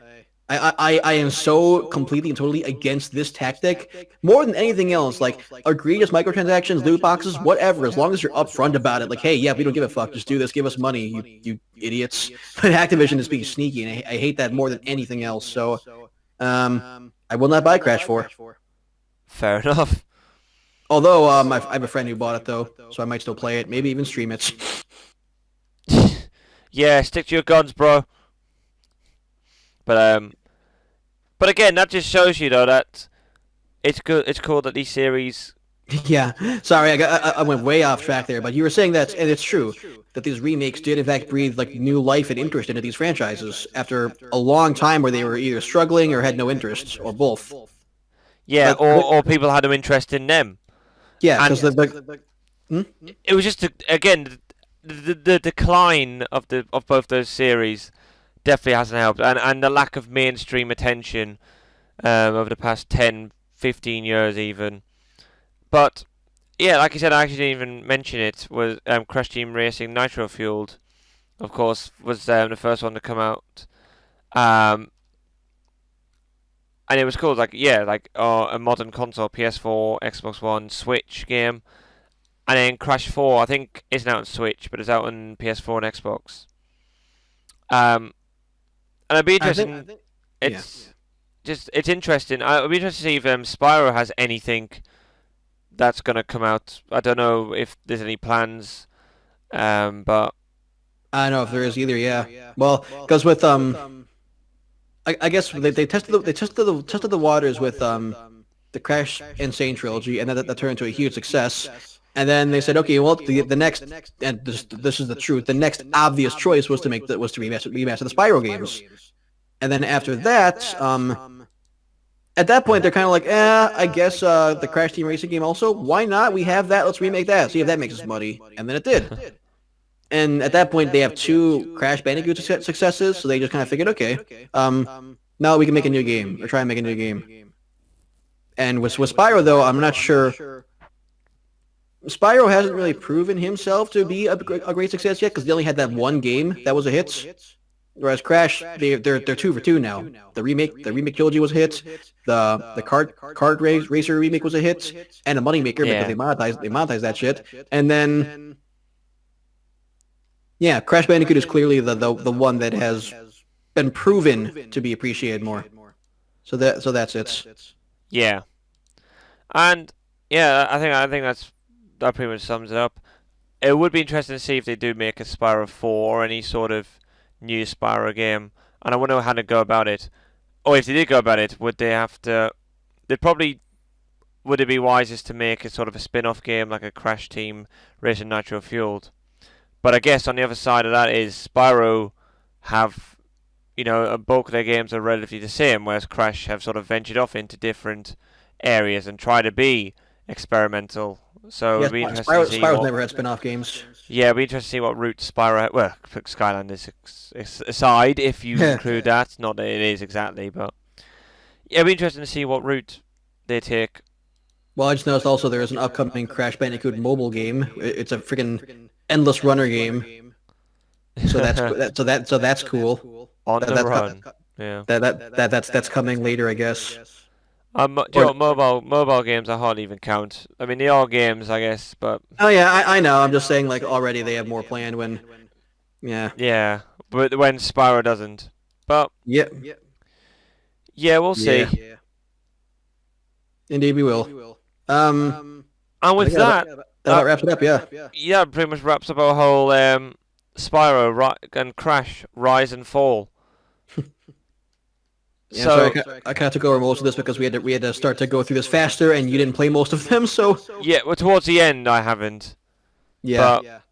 S2: am so completely and totally against this tactic more than anything else. Like egregious microtransactions, loot boxes, whatever. As long as you're upfront about it, like, hey, yeah, we don't give a fuck. Just do this. Give us money, you idiots. But Activision is being sneaky, and I hate that more than anything else. So, I will not buy Crash 4.
S1: Fair enough.
S2: Although I have a friend who bought it though, so I might still play it. Maybe even stream it.
S1: Yeah, stick to your guns, bro. But again, that just shows you though that it's good. It's cool that these series.
S2: Yeah, sorry, I went way off track there, but you were saying that, and it's true that these remakes did in fact breathe like new life and interest into these franchises after a long time where they were either struggling or had no interest or both.
S1: Yeah,
S2: But-
S1: or people had no interest in them.
S2: Yeah,
S1: And-
S2: because
S1: It was just again the decline of both those series definitely hasn't helped, and the lack of mainstream attention over the past 10, 15 years even. But yeah, like I said, I actually didn't even mention it. Was Crash Team Racing Nitro Fueled, of course, was the first one to come out. And it was called like a modern console, PS4, Xbox One, Switch game. And then Crash 4, I think, isn't out on Switch, but it's out on PS4 and Xbox. And I'd be interested. It's interesting. I'd be interested to see if Spyro has anything that's gonna come out. I don't know if there's any plans, but
S2: I don't know if there is either. Yeah, well, because with I guess they tested the waters with the Crash Insane trilogy, and that turned into a huge success. And then they said, okay, well, the next, and this is the truth, the next obvious choice was to remaster the Spyro games. And then after that, at that point, they're kind of like, I guess the Crash Team Racing game also, why not? We have that, let's remake that, see if that makes us money. And then it did. And at that point, they have 2 Crash Bandicoot successes, so they just kind of figured, okay, now we can make a new game, or try and make a new game. And with Spyro, though, I'm not sure. Spyro hasn't really proven himself to be a great success yet, because they only had that one game that was a hit. Whereas Crash, they're 2 for 2 now. The remake trilogy was a hit. The kart racer remake was a hit, and a moneymaker because they monetized that shit. And then, yeah, Crash Bandicoot is clearly the one that has been proven to be appreciated more. So that's it.
S1: yeah, and yeah, I think that pretty much sums it up. It would be interesting to see if they do make a Spyro 4 or any sort of new Spyro game, and I wonder how to go about it. Or if they did go about it, would they have to? Would it be wisest to make a sort of a spin-off game like a Crash Team Racing Nitro Fueled? But I guess on the other side of that is Spyro have, a bulk of their games are relatively the same, whereas Crash have sort of ventured off into different areas and try to be experimental. So it'd be interesting to see
S2: Spyro's never had spin-off games.
S1: Yeah, it'd be interesting to see what route Spyro. Well, Skylanders aside, if you include that, not that it is exactly, but Yeah, it'll be interesting to see what route they take.
S2: Well, I just noticed also there is an upcoming Crash Bandicoot mobile game. It's a freaking endless runner game. So that's cool.
S1: On
S2: That
S1: the
S2: that's
S1: run. Yeah.
S2: that's coming later, I guess.
S1: Do you
S2: Or
S1: know what, mobile games I hardly even count. I mean, they are games, I guess, but
S2: oh yeah, I know. I'm just saying like already they have more planned when yeah.
S1: yeah. But when Spyro doesn't. But
S2: Yeah.
S1: yeah, we'll
S2: Yeah.
S1: see.
S2: Indeed we will.
S1: And
S2: I
S1: with
S2: think
S1: that,
S2: that about wraps it up, yeah.
S1: yeah, pretty much wraps up our whole Spyro and Crash Rise and Fall.
S2: Yeah, sorry,
S1: So
S2: I kind of took over most of this because we had to start to go through this faster, and you didn't play most of them, so
S1: yeah, well, towards the end I haven't,
S2: yeah.
S1: but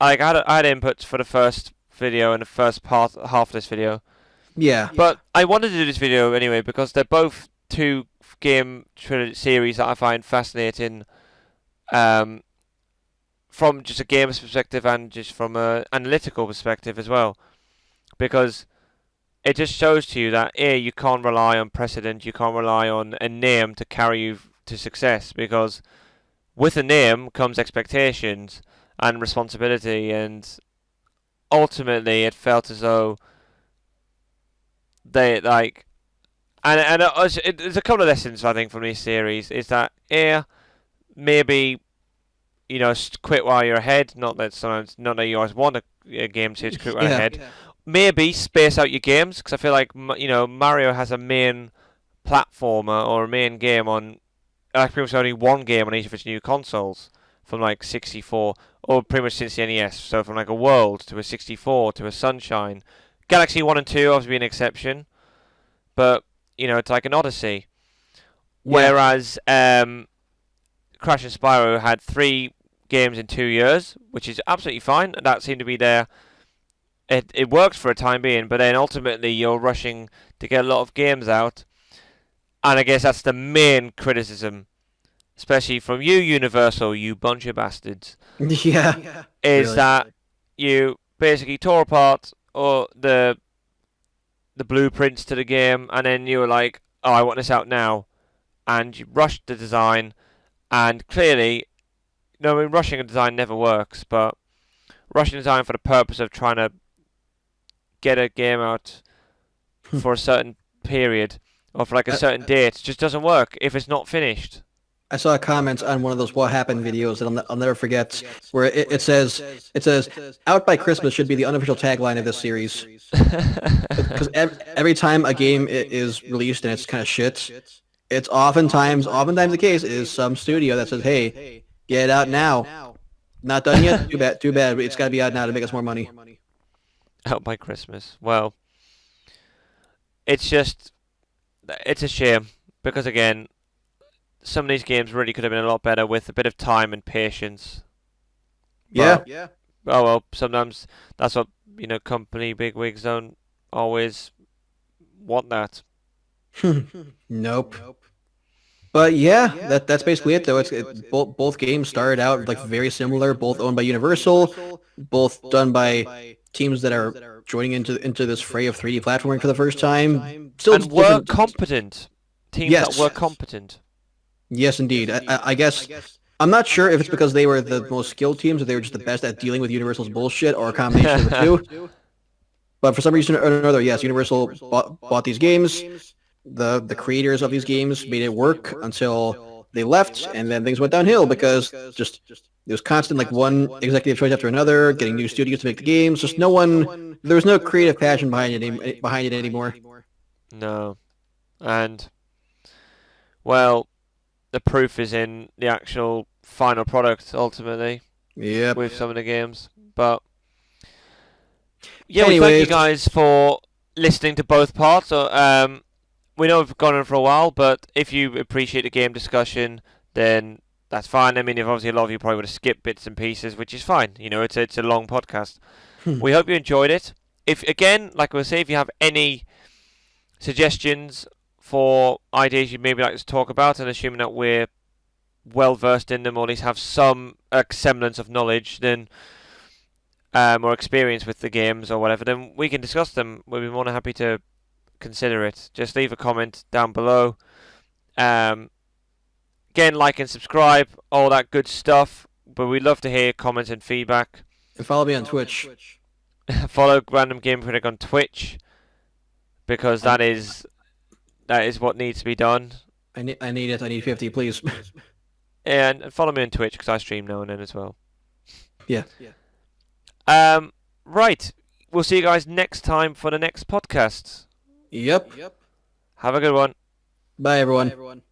S1: I had inputs for the first video and the first part half of this video.
S2: Yeah.
S1: But I wanted to do this video anyway because they're both two game series that I find fascinating, um, from just a gamer's perspective and just from an analytical perspective as well, because it just shows to you that you can't rely on precedent, you can't rely on a name to carry you to success, because with a name comes expectations and responsibility, and ultimately it felt as though they like, there's a couple of lessons I think from this series is that maybe quit while you're ahead. Not that you always want a game to quit while you're ahead. Yeah. Maybe space out your games, because I feel like Mario has a main platformer or a main game on pretty much only one game on each of its new consoles, from like 64 or pretty much since the NES. So from like a World to a 64 to a Sunshine, Galaxy 1 and 2 obviously an exception, but it's like an Odyssey. Yeah. Whereas Crash and Spyro had 3 games in 2 years, which is absolutely fine. That seemed to be their. It works for a time being, but then ultimately you're rushing to get a lot of games out, and I guess that's the main criticism, especially from you, Universal, you bunch of bastards.
S2: Yeah.
S1: Is
S2: Really.
S1: that you basically tore apart or the blueprints to the game, and then you were like, "Oh, I want this out now," and you rushed the design, and clearly, I mean, rushing a design never works, but rushing design for the purpose of trying to get a game out for a certain period or for like a certain date just doesn't work if it's not finished.
S2: I saw a comment on one of those "What Happened" videos that I'll never forget, where it says "Out by Christmas" should be the unofficial tagline of this series. Because every time a game is released and it's kind of shit, it's oftentimes the case is some studio that says, "Hey, get it out now. Not done yet? Too bad. It's got to be out now to make us more money."
S1: Out by Christmas. Well, it's a shame, because again, some of these games really could have been a lot better with a bit of time and patience.
S2: Yeah.
S1: Oh well, sometimes that's what company bigwigs don't always want that.
S2: Nope. But yeah, that's basically it though. Both games started out like very similar, both owned by Universal, both done by teams that are joining into this fray of 3D platforming for the first time. Still
S1: and were competent. Teams that were competent.
S2: Yes, indeed. I guess I'm not sure if it's because they were the most skilled teams or they were just the best at dealing with Universal's bullshit, or a combination of the two. But for some reason or another, yes, Universal bought these games. The creators of these games made it work until they left, and then things went downhill because just there was constant like one executive choice after another, getting new studios to make the games. Just there was no creative passion behind it anymore.
S1: No, and well, the proof is in the actual final product ultimately.
S2: Yeah.
S1: With some of the games, but yeah, we thank you guys for listening to both parts. We know we've gone on for a while, but if you appreciate the game discussion, then that's fine. I mean, if obviously a lot of you probably would have skipped bits and pieces, which is fine. It's a long podcast. We hope you enjoyed it. If again, like we'll say, if you have any suggestions for ideas you'd maybe like to talk about, and assuming that we're well versed in them, or at least have some semblance of knowledge, then or experience with the games or whatever, then we can discuss them. We'll be more than happy to consider it. Just leave a comment down below. Again, like and subscribe, all that good stuff. But we'd love to hear comments and feedback.
S2: And follow me on Twitch.
S1: Follow Random Game Critic on Twitch, because that is what needs to be done.
S2: I need it. I need 50, please.
S1: And follow me on Twitch, because I stream now and then as well.
S2: Yeah.
S1: Right. We'll see you guys next time for the next podcast.
S2: Yep.
S1: Have a good one.
S2: Bye, everyone.